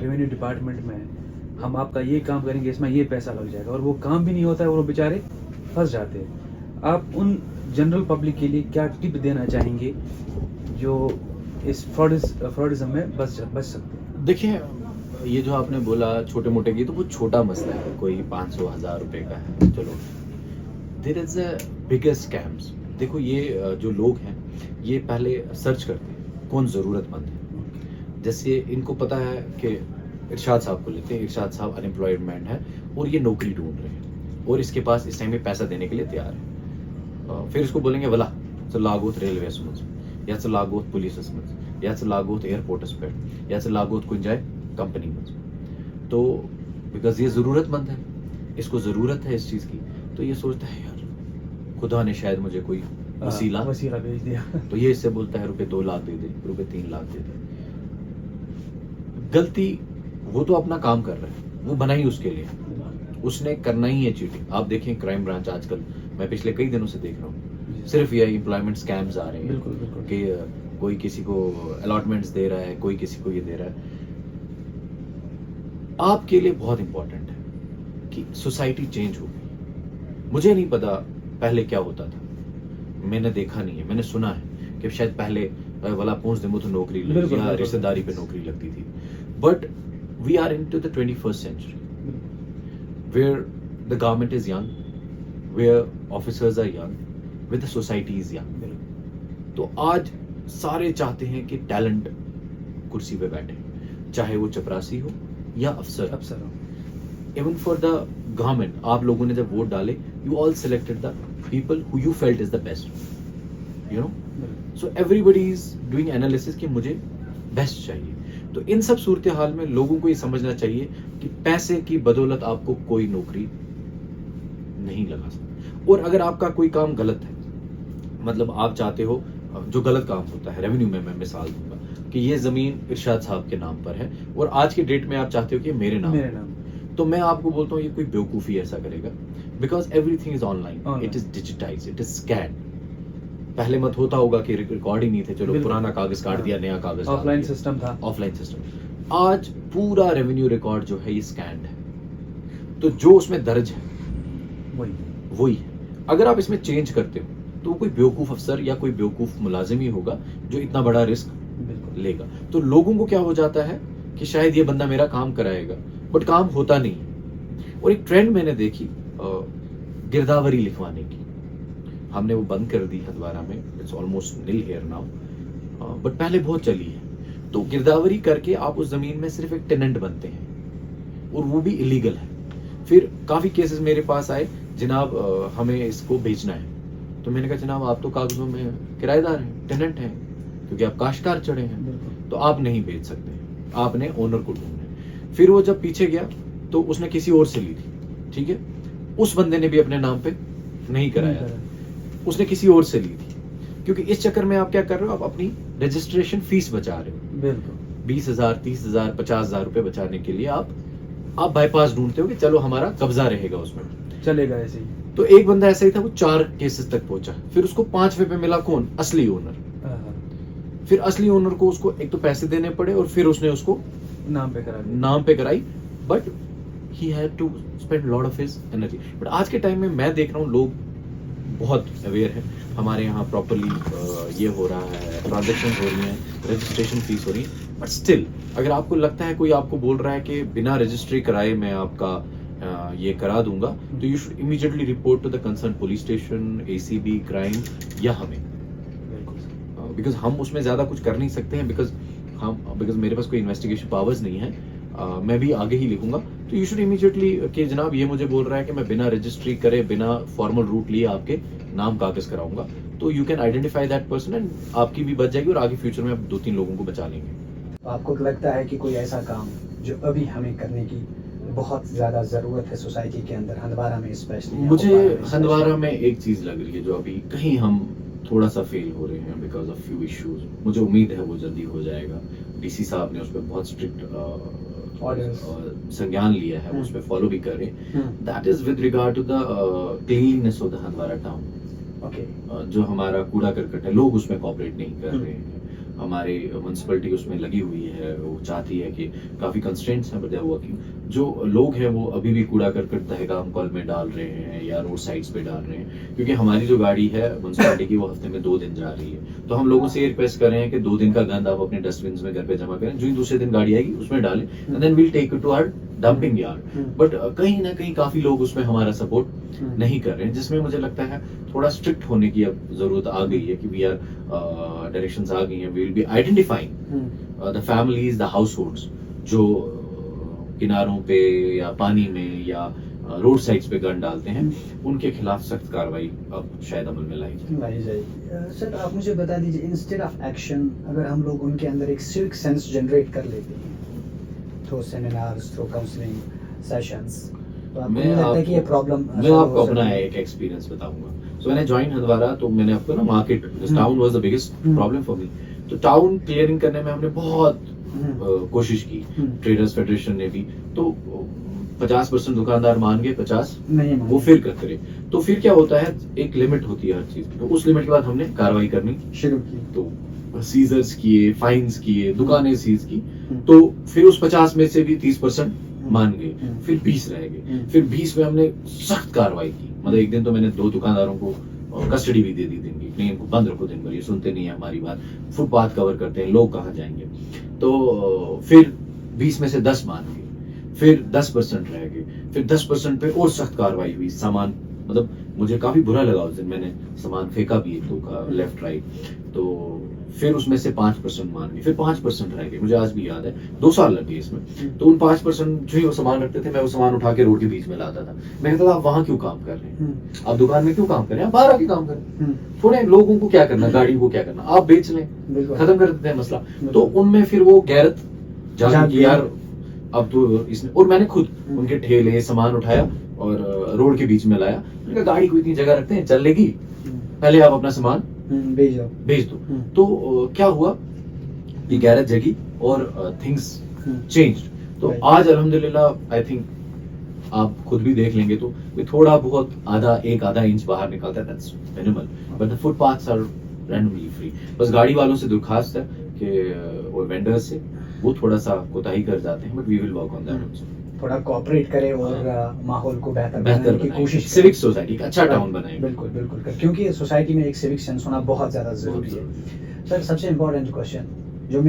रेवेन्यू डिपार्टमेंट में हम आपका ये काम करेंगे, इसमें ये पैसा लग जाएगा, और वो काम भी नहीं होता है और वो बेचारे फंस जाते हैं। आप उन जनरल पब्लिक के लिए क्या टिप देना चाहेंगे जो इस फ्रॉडिज्म में बच सकते हैं? देखिए, ये जो आपने बोला छोटे मोटे की, तो वो छोटा मसला है, कोई 500,000 रुपए का है, चलो। There is a bigger scams. देखो, ये जो लोग हैं ये पहले सर्च करते हैं कौन ज़रूरतमंद है। जैसे इनको पता है कि इरशाद साहब को लेते हैं, इरशाद साहब अनएम्प्लॉयमेंट है और ये नौकरी ढूंढ रहे हैं और इसके पास इस टाइम में पैसा देने के लिए तैयार है। फिर इसको बोलेंगे वला च लागोत रेलवे मंज, या च लागोत पुलिस मंज, या च लागोत एयरपोर्टस पे, या च लागोत कुछ जाए कंपनी में। तो बिकॉज ये ज़रूरतमंद है, इसको ज़रूरत है इस चीज़ की, तो ये सोचता है यार खुदा ने शायद मुझे कोई वसीला भेज दिया। तो ये इससे बोलता है रुपए 2 लाख दे दे, रुपए 3 लाख दे दे। गलती, वो तो अपना काम कर रहा है, वो बना ही उसके लिए, उसने करना ही है चीटिंग। आप देखें क्राइम ब्रांच आजकल, मैं पिछले कई दिनों से देख रहा हूँ, सिर्फ ये एम्प्लॉयमेंट स्कैम्स आ रहे हैं। बिल्कुल, बिल्कुल। कि कोई किसी को अलॉटमेंट्स दे रहा है, कोई किसी को ये दे रहा है। आपके लिए बहुत इंपॉर्टेंट है कि सोसाइटी चेंज हो गई। मुझे नहीं पता पहले क्या होता था, मैंने देखा नहीं है, मैंने सुना है कि शायद पहले वाला पहुंच दे तो नौकरी लगती या रिश्तेदारी पे नौकरी लगती थी। But we are into the 21st century where the government is young, where officers are young, where the society is young. तो आज सारे चाहते हैं कि टैलेंट कुर्सी पे बैठे, चाहे वो चपरासी हो या अफसर हो। इवन फॉर द गवर्नमेंट, आप लोगों ने जब वोट डाले, you all selected the people who you felt is the best, you know. So everybody is doing analysis कि मुझे बेस्ट चाहिए। तो इन सब सूरत हाल में लोगों को ये समझना चाहिए कि पैसे की बदौलत आपको कोई नौकरी नहीं लगा सकता। और अगर आपका कोई काम गलत है, मतलब आप चाहते हो, जो गलत काम होता है, रेवेन्यू में मैं मिसाल दूंगा कि ये जमीन इरशाद साहब के नाम पर है और आज के डेट में आप चाहते हो कि मेरे नाम, तो मैं आपको बोलता हूँ ये कोई बेवकूफी ऐसा करेगा, because everything is online, it is digitise, it is scan. पहले मत होता होगा कि रिकॉर्ड ही नहीं थे, चलो पुराना कागज काट दिया, नया कागज, ऑफलाइन सिस्टम था, ऑफलाइन सिस्टम। आज पूरा रेवेन्यू रिकॉर्ड जो है ये स्कैन्ड है, तो जो उसमें दर्ज है वही है। अगर आप इसमें चेंज करते हो तो कोई बेवकूफ अफसर या कोई बेवकूफ मुलाजिम ही होगा जो इतना बड़ा रिस्क लेगा। तो लोगों को क्या हो जाता है कि शायद ये बंदा मेरा काम कराएगा, बट काम होता नहीं। और एक ट्रेंड मैंने देखी गिरदावरी लिखवाने की, हमने वो बंद कर दी हथवारा में, it's almost nil here now, but पहले बहुत चली है। तो गिरदावरी करके आप उस जमीन में सिर्फ एक टेनेंट बनते हैं और वो भी इलीगल है। फिर काफी केसेस मेरे पास आए, जनाब हमें इसको बेचना है, तो मैंने कहा जनाब आप तो कागजों में किराएदार हैं, टेनेंट हैं, क्योंकि आप काश्तकार चढ़े हैं, तो आप नहीं बेच सकते, आपने ओनर को ढूंढना है। फिर वो जब पीछे गया तो उसने किसी और से ली थी, ठीक है, उस बंदे ने भी अपने नाम पे नहीं कराया, उसने किसी और से ली थी, क्योंकि इस चक्कर में आप क्या कर रहे हो, आप अपनी रजिस्ट्रेशन फीस बचा रहे हो। बिल्कुल 20,000, 30,000, 50,000 रुपए बचाने के लिए आप बाईपास ढूंढते हो कि चलो हमारा कब्जा रहेगा, उसमें चलेगा ऐसे ही। तो एक बंदा ऐसा ही था, वो 4 केसेस तक पहुंचा, फिर उसको 5वें पे मिला कौन, असली ओनर। फिर असली ओनर को उसको एक तो पैसे देने पड़े और फिर उसने उसको नाम पे कराई, but he had to spend lot of his energy. But आज के टाइम में मैं देख रहा हूँ लोग बहुत अवेयर है, हमारे यहाँ प्रॉपरली ये हो रहा है, ट्रांजेक्शन हो रही हैं, रजिस्ट्रेशन फीस हो रही है। बट स्टिल अगर आपको लगता है, कोई आपको बोल रहा है कि बिना रजिस्ट्री कराए मैं आपका ये करा दूंगा, तो you should immediately report to the concern police station, ACB, crime या हमें, बिकॉज हम उसमें ज्यादा कुछ कर नहीं सकते हैं, बिकॉज मेरे पास कोई इन्वेस्टिगेशन पावर्स नहीं है। मैं भी आगे ही लिखूंगा, तो यू शुड इमीडिएटली कि जनाब ये मुझे बोल रहा है कि मैं बिना रजिस्ट्री करे, बिना फॉर्मल रूट लिए आपके नाम कागज कराऊंगा, तो you can identify that person and आपकी भी बच जाएगी और आगे फ्यूचर में आप 2-3 लोगों को बचा लेंगे। आपको लगता है कि कोई ऐसा काम जो अभी हमें करने की बहुत ज्यादा जरूरत है सोसाइटी के अंदर, हंदवारा में स्पेशली? मुझे हंदवारा में एक चीज लग रही है जो अभी कहीं हम थोड़ा सा फेल हो रहे हैं बिकॉज ऑफ फ्यू इश्यूज। मुझे उम्मीद है वो जल्दी हो जाएगा। DC साहब ने उस पर बहुत स्ट्रिक्ट संज्ञान लिया है, उस पर फॉलो भी कर रहे हैं। That is with regard to the cleanness of the Handwara town. जो हमारा कूड़ा करकट है, लोग उसमें कॉपरेट नहीं कर रहे हैं। हमारे म्यूनसिपैलिटी उसमें लगी हुई है, वो चाहती है कि काफ़ी कंस्ट्रेंट्स हैं, बट दे आर वर्किंग। जो लोग हैं वो अभी भी कूड़ा करकट दहगाम कॉल में डाल रहे हैं या रोड साइड्स पे डाल रहे हैं, क्योंकि हमारी जो गाड़ी है म्यूनसिपैलिटी की वो हफ्ते में 2 दिन जा रही है। तो हम लोगों से ये रिक्वेस्ट कर रहे हैं कि 2 दिन का गंद आप अपने डस्टबिन में घर पे जमा करें, जो ही दूसरे दिन गाड़ी आएगी उसमें डालें, and then will take it to our dumping yard. But कहीं ना कहीं काफ़ी लोग उसमें हमारा सपोर्ट नहीं कर रहे हैं, जिसमें मुझे लगता है थोड़ा स्ट्रिक्ट होने की अब जरूरत आ गई है कि वी आर डायरेक्शंस आ गई हैं, we will be identifying the families, the households जो किनारों पे या पानी में या रोड साइड्स पे गन डालते हैं, उनके खिलाफ सख्त कार्रवाई अब शायद अमल में लाई जाए। सर आप मुझे बता दीजिए, इंस्टेड ऑफ एक्शन अगर हम लोग उनके अंदर एक सिविक सेंस जनरेट कर लेते हैं through seminars, through counselling sessions, तो आपको नहीं लगता है कि ये प्रॉब्लम? मैं आपको अपना एक एक्सपीरियंस बताऊंगा। सो मैंने ज्वाइन हंदवारा, तो मैंने आपको ना market, town was the biggest problem for me. तो टाउन क्लियरिंग करने में हमने बहुत कोशिश की, ट्रेडर्स फेडरेशन ने भी। तो 50% दुकानदार मान गए, 50 नहीं वो फिर करते रहे। तो फिर क्या होता है, एक लिमिट होती है हर चीज की, तो उस लिमिट के बाद हमने कार्रवाई करनी शुरू की। तो सीजर्स किए, फाइन्स किए, दुकानें सीज की। तो फिर उस 50 में से भी 30% मान गए, फिर 20 रह गए। फिर 20 में हमने सख्त कार्रवाई की। मतलब एक दिन तो मैंने 2 दुकानदारों को कस्टडी भी दे दी दिन की, नहीं इनको बंद रखो दिन भर, ये सुनते नहीं है हमारी बात, फुटपाथ कवर करते हैं, लोग कहाँ जाएंगे। तो फिर 20 में से 10 मान गए, फिर 10% रह गए, फिर 10% पे और सख्त कार्रवाई हुई। सामान, मतलब मुझे काफी बुरा लगा उस दिन, मैंने सामान फेंका भी 1-2 का लेफ्ट राइट। तो फिर उसमें से 5% मान गए, फिर 5% रह गए। मुझे आज भी याद है, 2 साल लग गए इसमें। तो उन 5% जो ही वो सामान रखते थे, मैं वो सामान उठा के रोड के बीच में लाता था। मैं कहता था आप वहां क्यों काम कर रहे हैं, आप दुकान में क्यों काम कर रहे हैं, आप बाहर आके काम करें। थोड़े लोगों को क्या करना, गाड़ी को क्या करना, आप बेच लें, खत्म कर देते हैं मसला। तो उनमें फिर वो गैरत जागी कि यार अब तो इसने, और मैंने खुद उनके ठेले सामान उठाया और रोड के बीच में लाया। मैंने कहा गाड़ी को इतनी जगह रखते हैं, चल लेगी, पहले आप अपना सामान भेज दो। तो क्या हुआ, ये गैरत जगी और थिंग्स चेंज्ड। तो आज अल्हम्दुलिल्लाह आई थिंक आप खुद भी देख लेंगे तो थोड़ा बहुत आधा इंच बाहर निकलता है, that's minimal, but the footpaths are randomly free. बस गाड़ी वालों से दरखास्त है कि वो वेंडर्स से वो थोड़ा सा कोताही कर जाते हैं, but we will work on that also. थोड़ा कोऑपरेट करे और माहौल को बेहतर बनाने की कोशिश, सिविक सोसाइटी का अच्छा टाउन बनाए। बिल्कुल बिल्कुल, क्योंकि सोसाइटी में एक सिविक सेंस होना बहुत ज़्यादा ज़रूरी है। सर सबसे इम्पोर्टेंट क्वेश्चन जो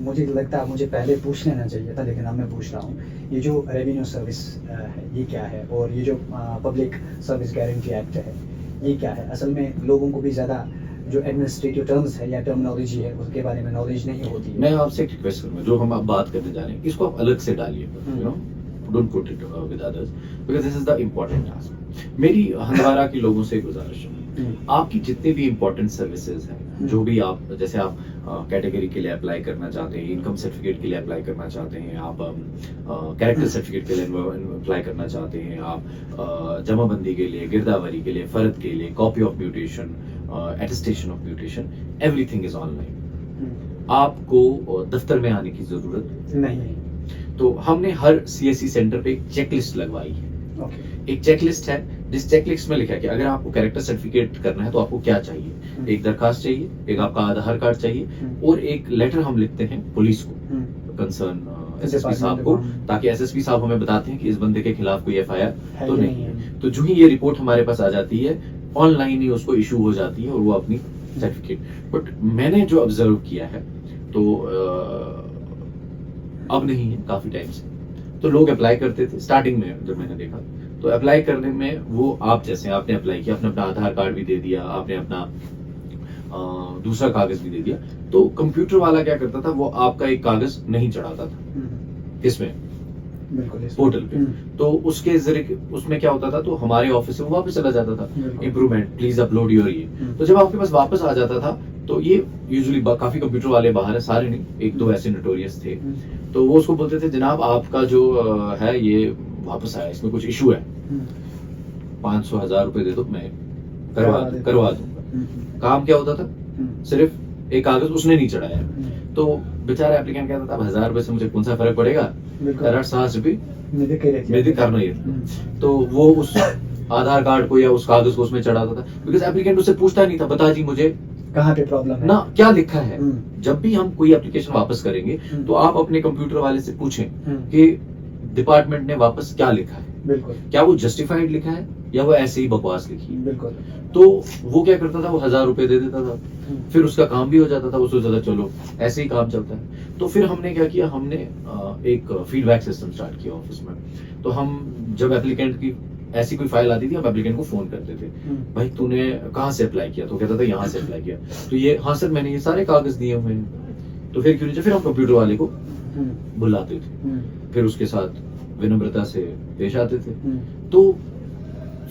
मुझे लगता है मुझे पहले पूछ लेना चाहिए था, लेकिन अब मैं पूछ रहा हूँ, ये जो रेवेन्यू सर्विस है ये क्या है, और ये जो पब्लिक सर्विस गारंटी एक्ट है ये क्या है? असल में लोगों को भी ज़्यादा जो एडमिनिस्ट्रेटिव टर्म्स है या टर्मिनोलॉजी है उसके बारे में नॉलेज नहीं होती है। मैं आपसे एक रिक्वेस्ट करूंगा, जो हम अब बात करने जा रहे हैं इसको आप अलग से डालिए, you know, don't put it with others, because this is the important task. मेरी हंदवारा के लोगों से गुजारिश है, आपकी जितने भी इम्पोर्टेंट सर्विसेज हैं, जो भी आप, जैसे आप कैटेगरी के लिए अप्लाई करना चाहते हैं, इनकम सर्टिफिकेट के लिए अप्लाई करना चाहते हैं, आप कैरेक्टर सर्टिफिकेट के लिए अप्लाई करना चाहते हैं, आप जमाबंदी के लिए, गिरदावरी के लिए, फर्द के लिए, copy of mutation, attestation of mutation, everything is online. आपको दफ्तर में आने की जरूरत नहीं। तो हमने हर सीएससी सेंटर पे एक चेकलिस्ट लगवाई है। एक चेकलिस्ट है, जिस चेकलिस्ट में लिखा है कि अगर आपको कैरेक्टर सर्टिफिकेट करना है तो आपको क्या चाहिए। एक दरखास्त चाहिए, एक आपका आधार कार्ड चाहिए, और एक लेटर हम लिखते हैं पुलिस को, कंसर्न एसएसपी साहब को, ताकि एसएसपी साहब हमें बताते हैं कि इस बंदे के खिलाफ कोई एफआईआर तो नहीं है। तो जो ही ये रिपोर्ट हमारे पास आ जाती है, ऑनलाइन ही उसको इशू हो जाती है और वो अपनी सर्टिफिकेट। बट मैंने जो ऑब्जर्व किया है, तो अब नहीं है, काफी टाइम से, तो लोग अप्लाई करते थे स्टार्टिंग में, जब मैंने देखा तो अप्लाई करने में वो आप जैसे आपने अप्लाई किया, आपने अपना आधार कार्ड भी दे दिया, आपने अपना दूसरा कागज भी दे दिया, तो कंप्यूटर वाला क्या करता था, वो आपका एक कागज नहीं चढ़ाता था इसमें, पोर्टल पे। तो उसके जरिए उसमें क्या होता था, तो हमारे ऑफिस से वो वापस चला जाता था, इम्प्रूवमेंट प्लीज अपलोड योर ये। तो जब आपके पास वापस आ जाता था, तो ये यूजुअली काफी कंप्यूटर वाले बाहर है, सारे नहीं, 1-2 ऐसे नोटोरियस थे, तो वो उसको बोलते थे जनाब आपका जो है ये वापस आया, इसमें कुछ इशू है, 500-1000 रुपए दे दो, मैं करवा दूंगा। काम क्या होता था, सिर्फ एक कागज उसने नहीं चढ़ाया, तो बेचारा एप्लीकेंट कहता था 1000 रुपए से मुझे कौन सा फर्क पड़ेगा, 60 रुपए मेरे करना ही था। तो वो उस आधार कार्ड को या उस कागज को उसमें चढ़ाता था, बिकॉज एप्लीकेंट उससे पूछता नहीं था, बता जी मुझे कहाँ पे प्रॉब्लम है ना क्या लिखा है। हम्म। जब भी हम कोई एप्लीकेशन वापस करेंगे तो आप अपने कंप्यूटर वाले से पूछें कि डिपार्टमेंट ने वापस क्या लिखा है, बिल्कुल क्या वो जस्टिफाइड लिखा है या वो ऐसे ही बकवास लिखी है। बिल्कुल तो वो क्या करता था, वो 1000 रुपए दे देता था, फिर उसका काम भी हो जाता था। वो सोचता था चलो ऐसे ही काम चलता है। तो फिर हमने क्या किया, हमने एक फीडबैक सिस्टम स्टार्ट किया ऑफिस में। तो हम जब एप्लीकेंट की ऐसी कोई फाइल आती थी, हम एप्लीकेंट को फोन करते थे, भाई तूने कहाँ से अप्लाई किया, तो कहता था यहाँ से अप्लाई किया। तो ये हाँ सर मैंने ये सारे कागज दिए हुए हैं। तो फिर क्यों नहीं, फिर हम कंप्यूटर वाले को बुलाते थे, फिर उसके साथ विनम्रता से पेश आते थे। तो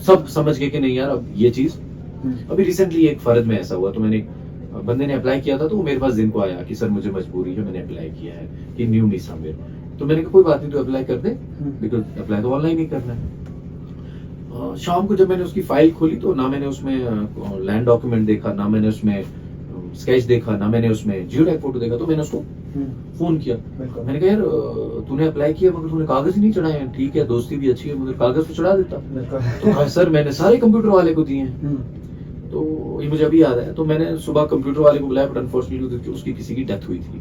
सब समझ गए कि नहीं यार अब ये चीज। अभी रिसेंटली एक फर्द में ऐसा हुआ, तो मैंने बंदे ने अप्लाई किया था, तो वो मेरे पास दिन को आया कि सर मुझे मजबूरी है, मैंने अप्लाई किया है कि न्यू मीसा मेरे। तो मैंने कहा कोई बात नहीं, तो अप्लाई कर दे, बिकॉज अप्लाई तो ऑनलाइन ही करना है। शाम को जब मैंने उसकी फाइल खोली तो ना मैंने उसमें लैंड डॉक्यूमेंट देखा, ना मैंने उसमें स्केच देखा, ना मैंने उसमें जियो टैग फोटो देखा। तो मैंने उसको फोन किया, मैंने कहा यार तूने अप्लाई किया मगर तूने कागज ही नहीं चढ़ाए हैं। ठीक है दोस्ती भी अच्छी है मगर कागज तो चढ़ा देता। तो कहा सर मैंने सारे कंप्यूटर वाले को दिए हैं। तो ये मुझे अभी याद है, तो मैंने सुबह कंप्यूटर वाले को बुलाया, बट अनफॉर्चुनेटली उसकी किसी की डेथ हुई थी,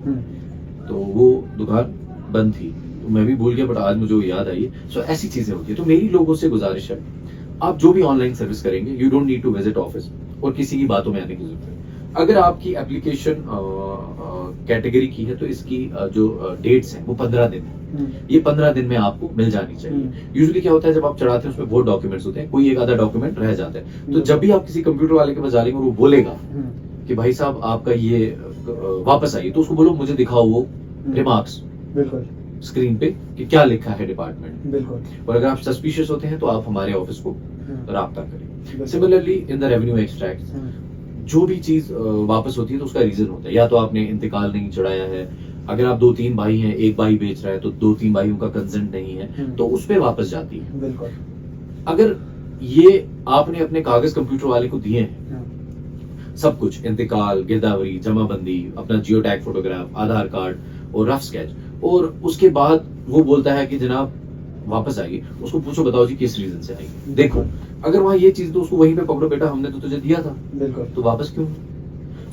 तो वो दुकान बंद थी। तो मैं भी भूल गया, बट आज मुझे वो याद आई है। सो ऐसी चीजें होती है। तो मेरी लोगों से गुजारिश है, आप जो भी ऑनलाइन सर्विस करेंगे, you don't need to visit office और किसी की बातों में आने की जरूरत है। अगर आपकी एप्लीकेशन कैटेगरी की है तो इसकी जो डेट्स हैं वो 15 दिन है। ये 15 दिन में आपको मिल जानी चाहिए। यूजुअली क्या होता है, जब आप चढ़ाते हैं उसमें बहुत डॉक्यूमेंट्स होते हैं, कोई एक आधा डॉक्यूमेंट रह जाता है। तो जब भी आप किसी कंप्यूटर वाले के पास जाएंगे और वो बोलेगा कि भाई साहब आपका ये वापस आइए, तो उसको बोलो मुझे दिखाओ वो रिमार्क्स बिल्कुल स्क्रीन पे कि क्या लिखा है डिपार्टमेंट। बिल्कुल और अगर आप सस्पिशियस होते हैं तो आप हमारे ऑफिस को राब्ता करें। Similarly in the revenue extract जो भी चीज वापस होती है तो उसका रीजन होता है, या तो आपने इंतकाल नहीं चढ़ाया है, अगर आप 2-3 भाई हैं, एक भाई बेच रहा है तो 2-3 भाइयों का कंसेंट नहीं है तो उस पर वापस जाती है। बिल्कुल अगर ये आपने अपने कागज कंप्यूटर वाले को दिए हैं, सब कुछ इंतकाल, गिरदावरी, जमाबंदी, अपना जियो टैग फोटोग्राफ, आधार कार्ड और रफ स्केच, और उसके बाद वो बोलता है कि जनाब वापस आइए, उसको पूछो बताओ जी किस रीजन से आई। देखो अगर वहां ये चीज, तो उसको वहीं पे पकड़ो, बेटा हमने तो तुझे दिया था, बिल्कुल तो वापस क्यों।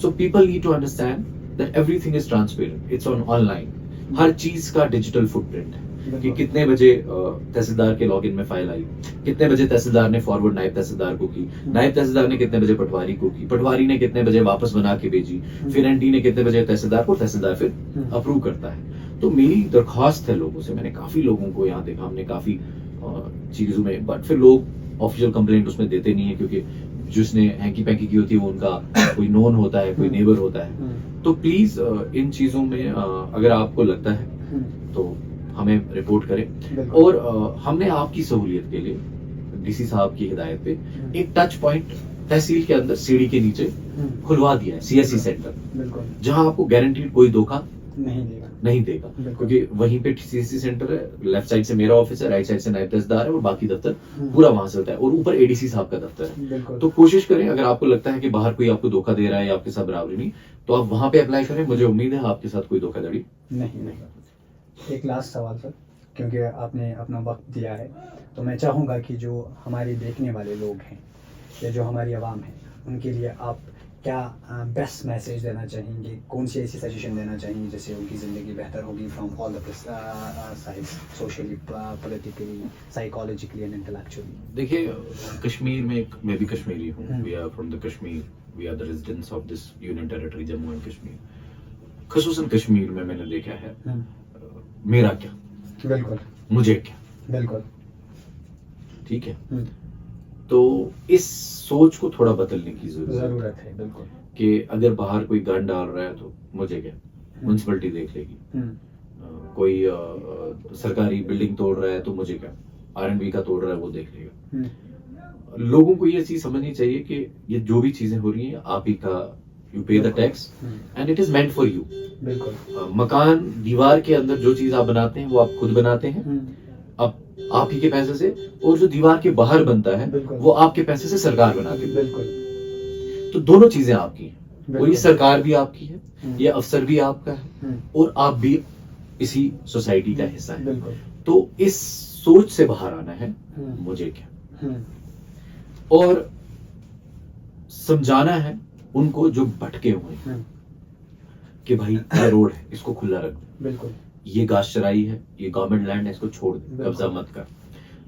So people need to understand that everything is transparent, it's on online. हर चीज का डिजिटल फुटप्रिंट है कि कितने बजे तहसीलदार के लॉगिन में फाइल आई, कितने बजे तहसीलदार ने फॉरवर्ड नायब तहसीलदार को की, नायब तहसीलदार ने कितने बजे पटवारी को की, पटवारी ने कितने बजे वापस बना के भेजी, फिर एनटी ने कितने बजे तहसीलदार को, तहसीलदार फिर अप्रूव करता है। तो मेरी दरख्वास्त है लोगों से, मैंने काफी लोगों को यहाँ देखा, हमने काफी चीजों में, बट फिर लोग ऑफिशियल कंप्लेंट उसमें देते नहीं है, क्योंकि जिसने हैंकी पैंकी की होती है वो उनका कोई नोन होता है, कोई नेबर होता है। तो प्लीज इन चीजों में अगर आपको लगता है तो हमें रिपोर्ट करें। और हमने आपकी सहूलियत के लिए डीसी साहब की हिदायत पे एक टच पॉइंट तहसील के अंदर सीढ़ी के नीचे खुलवा दिया है, सीएससी सेंटर, जहां आपको गारंटीड कोई धोखा नहीं देगा, क्योंकि वहीं पे सीएससी सेंटर है, लेफ्ट साइड से मेरा ऑफिस है, राइट साइड से नायब तहसीलदार है, और बाकी दफ्तर पूरा वहां से होता है, और ऊपर एडीसी साहब का दफ्तर है। तो कोशिश करें, अगर आपको लगता है कि बाहर कोई आपको धोखा दे रहा है या आपके साथ बराबरी नहीं, तो आप वहां पे अप्लाई करें। मुझे उम्मीद है आपके साथ कोई धोखाधड़ी नहीं। एक लास्ट सवाल सर, क्योंकि आपने अपना वक्त दिया है, तो मैं चाहूँगा कि जो हमारे देखने वाले लोग हैं या जो हमारी आवाम है, उनके लिए आप क्या बेस्ट मैसेज देना चाहेंगे, कौन सी ऐसी सजेशन देना चाहेंगे जिससे उनकी ज़िंदगी बेहतर होगी from all the sides, socially, politically, psychologically and intellectually. देखिए कश्मीर में मैं भी कश्मीरी हूँ, we are from the Kashmir, we are the residents of this union territory Jammu and Kashmir. खसूसन कश्मीर में मैंने देखा है मेरा क्या, बिल्कुल मुझे क्या, बिल्कुल ठीक है। तो इस सोच को थोड़ा बदलने की जरूरत है, बिल्कुल, कि अगर बाहर कोई गन डाल रहा है तो मुझे क्या, म्युनिसिपैलिटी देख लेगी। कोई सरकारी बिल्डिंग तोड़ रहा है तो मुझे क्या, आरएनबी का तोड़ रहा है वो देख लेगा। लोगों को ये चीज समझनी चाहिए कि ये जो भी चीजें हो रही हैं आप ही का, यू पे the tax and it is meant for you. बिल्कुल। मकान दीवार के अंदर जो चीज आप बनाते हैं वो आप खुद बनाते हैं, अब आप ही के पैसे से, और जो दीवार के बाहर बनता है वो आपके पैसे से सरकार बनाती है। बिल्कुल। तो दोनों चीजें आपकी हैं, और ये सरकार भी आपकी है, ये अफसर भी आपका है, और आप भी इसी सोसाइटी का हिस्सा है। तो इस सोच से बाहर आना है, मुझे क्या, और समझाना है उनको जो भटके हुए हैं कि भाई ये रोड है, इसको खुला रख दे, बिल्कुल, ये घास चराई है, ये गवर्नमेंट लैंड है, इसको छोड़ दे, बिल्कुल। कब्जा मत कर,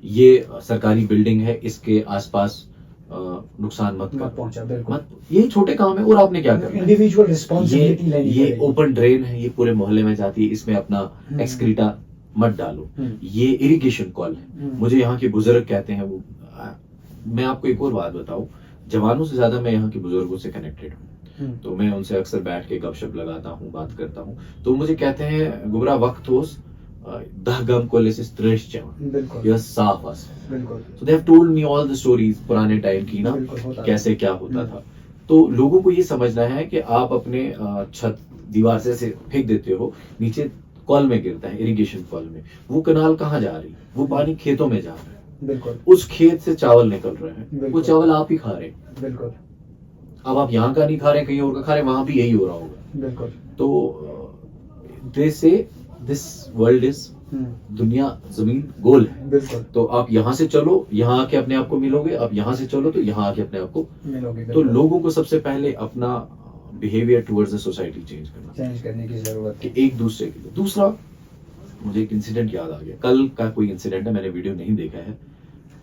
ये सरकारी बिल्डिंग है, इसके आसपास नुकसान मत मत कर, पहुंचा, बिल्कुल। मत, यही छोटे काम है और आपने क्या करना है? इंडिविजुअल रिस्पॉन्सिबिलिटी लेनी ये पड़ेगी। ओपन ड्रेन है, ये पूरे मोहल्ले में जाती है, इसमें अपना एक्सक्रीटा मत डालो, ये इरिगेशन कॉल है। मुझे यहाँ के बुजुर्ग कहते हैं मैं आपको एक और बात बताऊं, जवानों से ज्यादा मैं यहाँ के बुजुर्गों से कनेक्टेड हूँ, तो मैं उनसे अक्सर बैठ के गपशप लगाता हूँ, बात करता हूँ, तो मुझे कहते हैं गुबरा वक्त होस दह गम को लेसिस त्रेश चवन, बिल्कुल, यह साफ आस। बिल्कुल, So they have told me all the stories पुराने टाइम की ना, बिल्कुल, होता कैसे क्या होता था। तो लोगों को ये समझना है कि आप अपने छत दीवार से ऐसे फेंक देते हो, नीचे कॉल में गिरता है, इरिगेशन कॉल में, वो कनाल कहाँ जा रही है? वो पानी खेतों में जा रहा है, बिल्कुल, उस खेत से चावल निकल रहे हैं, वो बिल्कुल। चावल आप ही खा रहे हैं। बिल्कुल, अब आप यहाँ का नहीं खा रहे हैं, कहीं और का खा रहे हैं, वहां भी यही हो रहा होगा। बिल्कुल, तो दे से दिस वर्ल्ड इज, दुनिया जमीन गोल है, बिल्कुल, तो आप यहाँ से चलो, यहाँ आके अपने आप को मिलोगे, आप यहाँ से चलो तो यहाँ आके अपने आप को। मिलोगे, तो बिल्कुल। लोगों को सबसे पहले अपना behaviour towards the society change करना, चेंज करने की जरूरत कि है। एक दूसरे के लिए। दूसरा, मुझे एक इंसिडेंट याद आ गया, कल का कोई इंसिडेंट है, मैंने वीडियो नहीं देखा है।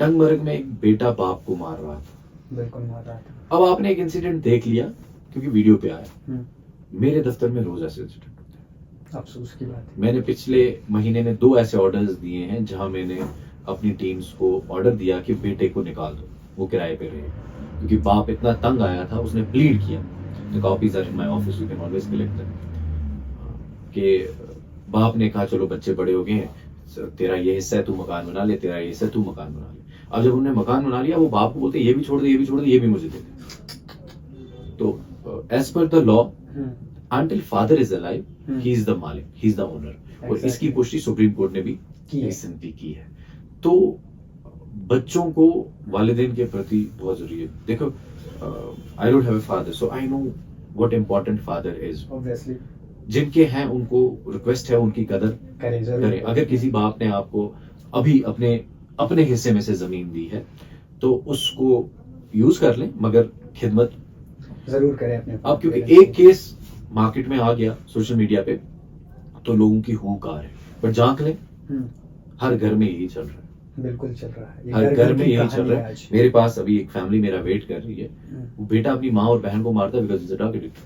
टंगमर्ग में एक बेटा बाप को मार रहा था। बिल्कुल मार रहा था। अब आपने एक इंसिडेंट देख लिया क्योंकि वीडियो पे आया। मेरे दफ्तर में रोज ऐसे इंसिडेंट होते हैं। अफसोस की बात है। मैंने पिछले महीने में 2 ऐसे ऑर्डर्स दिए हैं जहां मैंने अपनी टीम्स को ऑर्डर दिया कि बेटे को निकाल दो, वो किराए पे रहे, क्योंकि बाप इतना तंग आया था, उसने प्लीड किया। The copies are in my office, you can always collect them, कि बाप ने कहा चलो बच्चे बड़े हो गए हैं, तेरा ये हिस्सा है तू मकान बना ले, तेरा ये हिस्सा है तू मकान बना ले। अब जब उन्होंने मकान बना लिया, वो बाप को बोलते ये भी छोड़ दे, ये भी छोड़ दे, ये भी मुझे दे दे। तो as per the law, until father is alive, he is the मालिक, he is the owner। और Exactly. इसकी पुष्टि सुप्रीम कोर्ट ने भी की है। रिसेंटली की है। तो बच्चों को वालिदैन के प्रति बहुत जरूरी है। देखो, I don't have a father, so I know what important father is. Obviously जिनके हैं उनको रिक्वेस्ट है, उनकी कदर करें, जरूर करें। अगर किसी बाप ने आपको अभी अपने हिस्से में से जमीन दी है तो उसको यूज कर लें, मगर खिदमत जरूर करें अपने। अब क्योंकि एक केस मार्केट में आ गया सोशल मीडिया पे, तो लोगों की हुक आ रही, पर झांक लें, हर घर में यही चल रहा है, बिल्कुल चल रहा है। ये हर घर में की यही चल कहानी रहा है। आज। मेरे पास अभी एक फैमिली मेरा वेट कर रही है, वो बेटा अपनी माँ और बहन को मारता है because is a drug addict.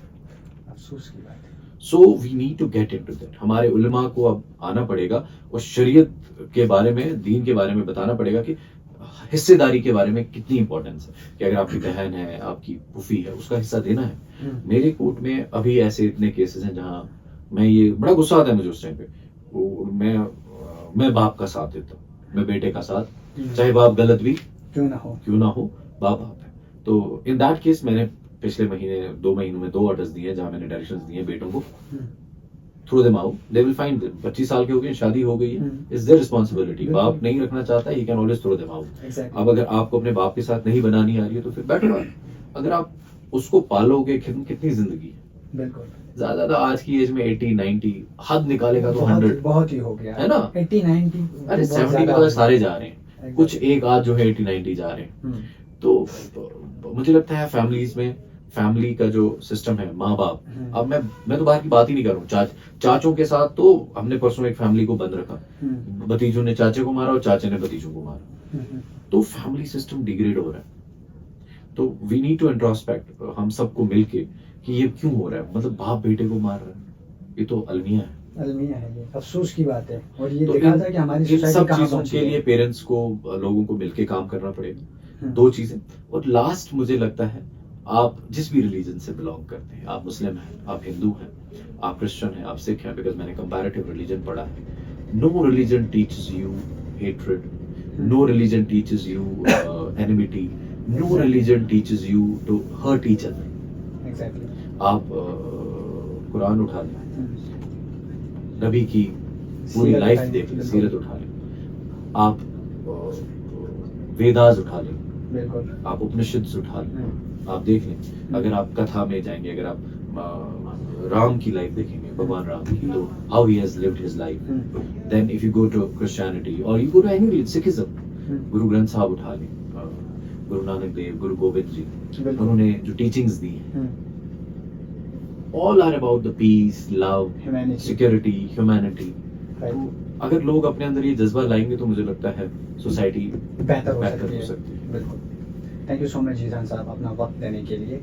अफसोस की बात है। So we need to get into that. हमारे उलमा को अब आना पड़ेगा और शरीयत के बारे में, दीन के बारे में बताना पड़ेगा कि हिस्सेदारी के बारे में कितनी इंपॉर्टेंस है, कि अगर आपकी बहन है, आपकी फूफी है, उसका हिस्सा देना है। मेरे कोर्ट में अभी ऐसे इतने केसेस हैं जहां मैं, ये बड़ा गुस्सा आता है मुझे उस टाइम पे, मैं बाप का साथ देता हूँ, मैं बेटे का साथ, चाहे बाप गलत भी क्यों ना हो, बाप है। तो इन दैट केस मैंने पिछले महीने 2 महीनों में 2 ऑर्डर्स दिए जहां मैंने डायरेक्शंस दिए बेटों को, through them out, they will find. 25 साल के हो गए, शादी हो गई है, इज देयर रिस्पॉन्सिबिलिटी। बाप नहीं रखना चाहता, he can always throw them out. Exactly. अब अगर आपको अपने बाप के साथ नहीं बनानी आ रही है तो फिर बेटर है, अगर आप उसको पालोगे, कितनी जिंदगी है। बिल्कुल। ज्यादा आज की एज में 80 90 हद निकालेगा तो 100 बहुत ही हो गया है ना? 80 90 अरे 70 पे तो सारे जा रहे हैं, कुछ एक आध जो है 80 90 जा रहे हैं। तो मुझे लगता है फैमिलीज में, फैमिली का जो सिस्टम है, माँ बाप, अब मैं तो बाहर की बात ही नहीं कर रहा हूँ। चाचों के साथ तो हमने परसों एक फैमिली को बंद रखा, भतीजों ने चाचे को मारा और चाचे ने भतीजों को मारा, तो फैमिली सिस्टम डिग्रेड हो रहा है। तो वी नीड टू इंट्रोस्पेक्ट, हम सबको मिलके, कि ये क्यों हो रहा है, मतलब बाप बेटे को मार रहा है, ये तो अलमिया है। अलमिया है, ये अफसोस की बात है। और ये तो देखा था कि हमारी इन सोसाइटी सब कहाँ चीजों पहुंची के है। लिए पेरेंट्स को, लोगों को मिलके काम करना पड़ेगा। 2 चीजें। और लास्ट मुझे लगता है, आप जिस भी रिलीजन से बिलोंग करते हैं, आप मुस्लिम हैं, आप हिंदू हैं, आप क्रिश्चियन हैं, आप सिख हैं, बिकॉज मैंने कंपैरेटिव रिलीजन पढ़ा है, no religion teaches you hatred, no religion teaches you enmity, no religion teaches you to hurt each other. Exactly. आप कुरान उठा लें, नबी की पूरी सीरत लाइफ उठा लें, देख लें, बिल्कुल। सीरत उठा लें, आप वेदास उठा लें, बिल्कुल। आप उपनिषद उठा लें, आप देख लें। अगर आप कथा में जाएंगे, अगर आप राम की लाइफ देखेंगे, भगवान राम की, तो how he has lived his life. Then if you go to Christianity और you go to any Sikhism, Guru Granth साहब उठा लें, गुरु नानक देव, गुरु गोविंद जी, बिल्कुल। उन्होंने जो टीचिंग्स दी हैं, all are about the peace, love, Humanity. Security, humanity. Right. अगर लोग अपने अंदर ये जज्बा लाएंगे तो मुझे लगता है सोसाइटी बेहतर हो बेहतर सकती हो है। सकती है। बिल्कुल। थैंक यू सो मच जीजान साहब अपना वक्त देने के लिए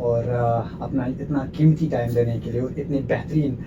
और अपना इतना कीमती टाइम देने के लिए और इतने बेहतरीन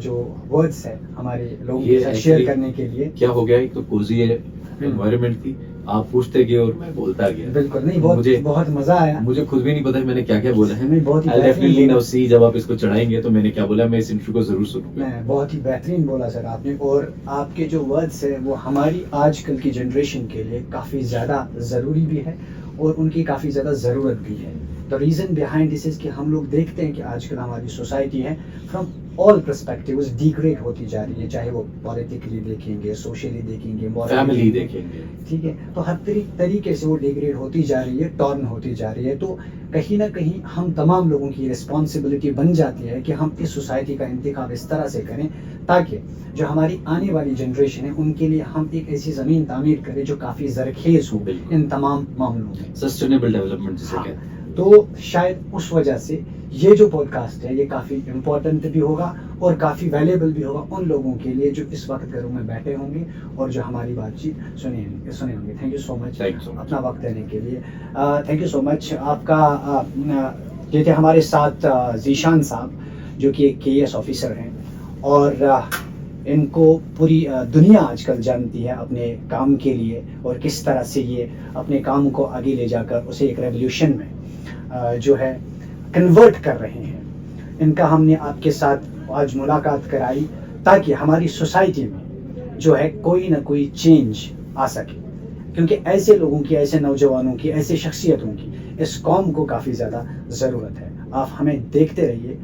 जो वर्ड्स है हमारे लोगों ये के साथ शेयर actually करने के लिए। क्या हो गया, एक तो कोजी एनवायरनमेंट थी, आप पूछते गए और मैं बोलता गया। बिल्कुल नहीं, बहुत मुझे बहुत मजा आया। मुझे खुद भी नहीं पता है मैंने क्या क्या बोला है। नहीं, बहुत ही I'll बेहतरीन definitely बोला। now see, जब आप इसको चढ़ाएंगे तो मैंने क्या बोला, मैं इस इंटरव्यू को जरूर सुनूंगा। मैं बहुत ही बेहतरीन बोला सर आपने, और आपके जो वर्ड्स है वो हमारी आजकल की जनरेशन के लिए काफ़ी ज़्यादा ज़रूरी भी है और उनकी काफ़ी ज़्यादा ज़रूरत भी है। The reason behind this is कि हम लोग देखते हैं कि आजकल हमारी सोसाइटी है फ्रॉम ऑल पर्सपेक्टिव्स डिग्रेड होती जा रही है, चाहे वो पॉलिटिकली देखेंगे, सोशली देखेंगे, फैमिली देखेंगे। ठीक है, तो हर तरीके से वो डिग्रेड होती जा रही है, टर्न होती जा रही है। तो कहीं ना कहीं हम तमाम लोगों की रिस्पॉन्सिबिलिटी बन जाती है कि हम इस सोसाइटी का इंतखाब इस तरह से करें ताकि जो हमारी आने वाली जनरेशन है उनके लिए हम एक ऐसी ज़मीन तामीर करें जो काफ़ी ज़रखेज़ हो बिल्कुल। इन तमाम मामलों में। सस्टेनेबल डेवलपमेंट जिसे हाँ, कहते हैं। तो शायद उस वजह से ये जो पॉडकास्ट है ये काफ़ी इम्पोर्टेंट भी होगा और काफ़ी वैल्यूएबल भी होगा उन लोगों के लिए जो इस वक्त घरों में बैठे होंगे और जो हमारी बातचीत सुने होंगे। Thank you so much Thank you so much. अपना वक्त देने के लिए। थैंक यू सो मच आपका। ये थे हमारे साथ जीशान साहब जो कि एक KS ऑफिसर हैं और इनको पूरी दुनिया आजकल जानती है अपने काम के लिए और किस तरह से ये अपने काम को आगे ले जाकर उसे एक रेवोल्यूशन में जो है कन्वर्ट कर रहे हैं। इनका हमने आपके साथ आज मुलाकात कराई ताकि हमारी सोसाइटी में जो है कोई ना कोई चेंज आ सके, क्योंकि ऐसे लोगों की, ऐसे नौजवानों की, ऐसे शख्सियतों की इस कौम को काफ़ी ज़्यादा ज़रूरत है। आप हमें देखते रहिए।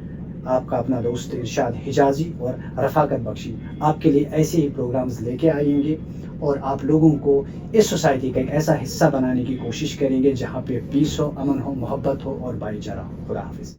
आपका अपना दोस्त इरशाद हिजाजी और रफ़ाकत बख्शी आपके लिए ऐसे ही प्रोग्राम्स लेके आएंगे और आप लोगों को इस सोसाइटी का एक ऐसा हिस्सा बनाने की कोशिश करेंगे जहाँ पे पीस हो, अमन हो, मोहब्बत हो और भाईचारा हो। खुदा हाफिज़।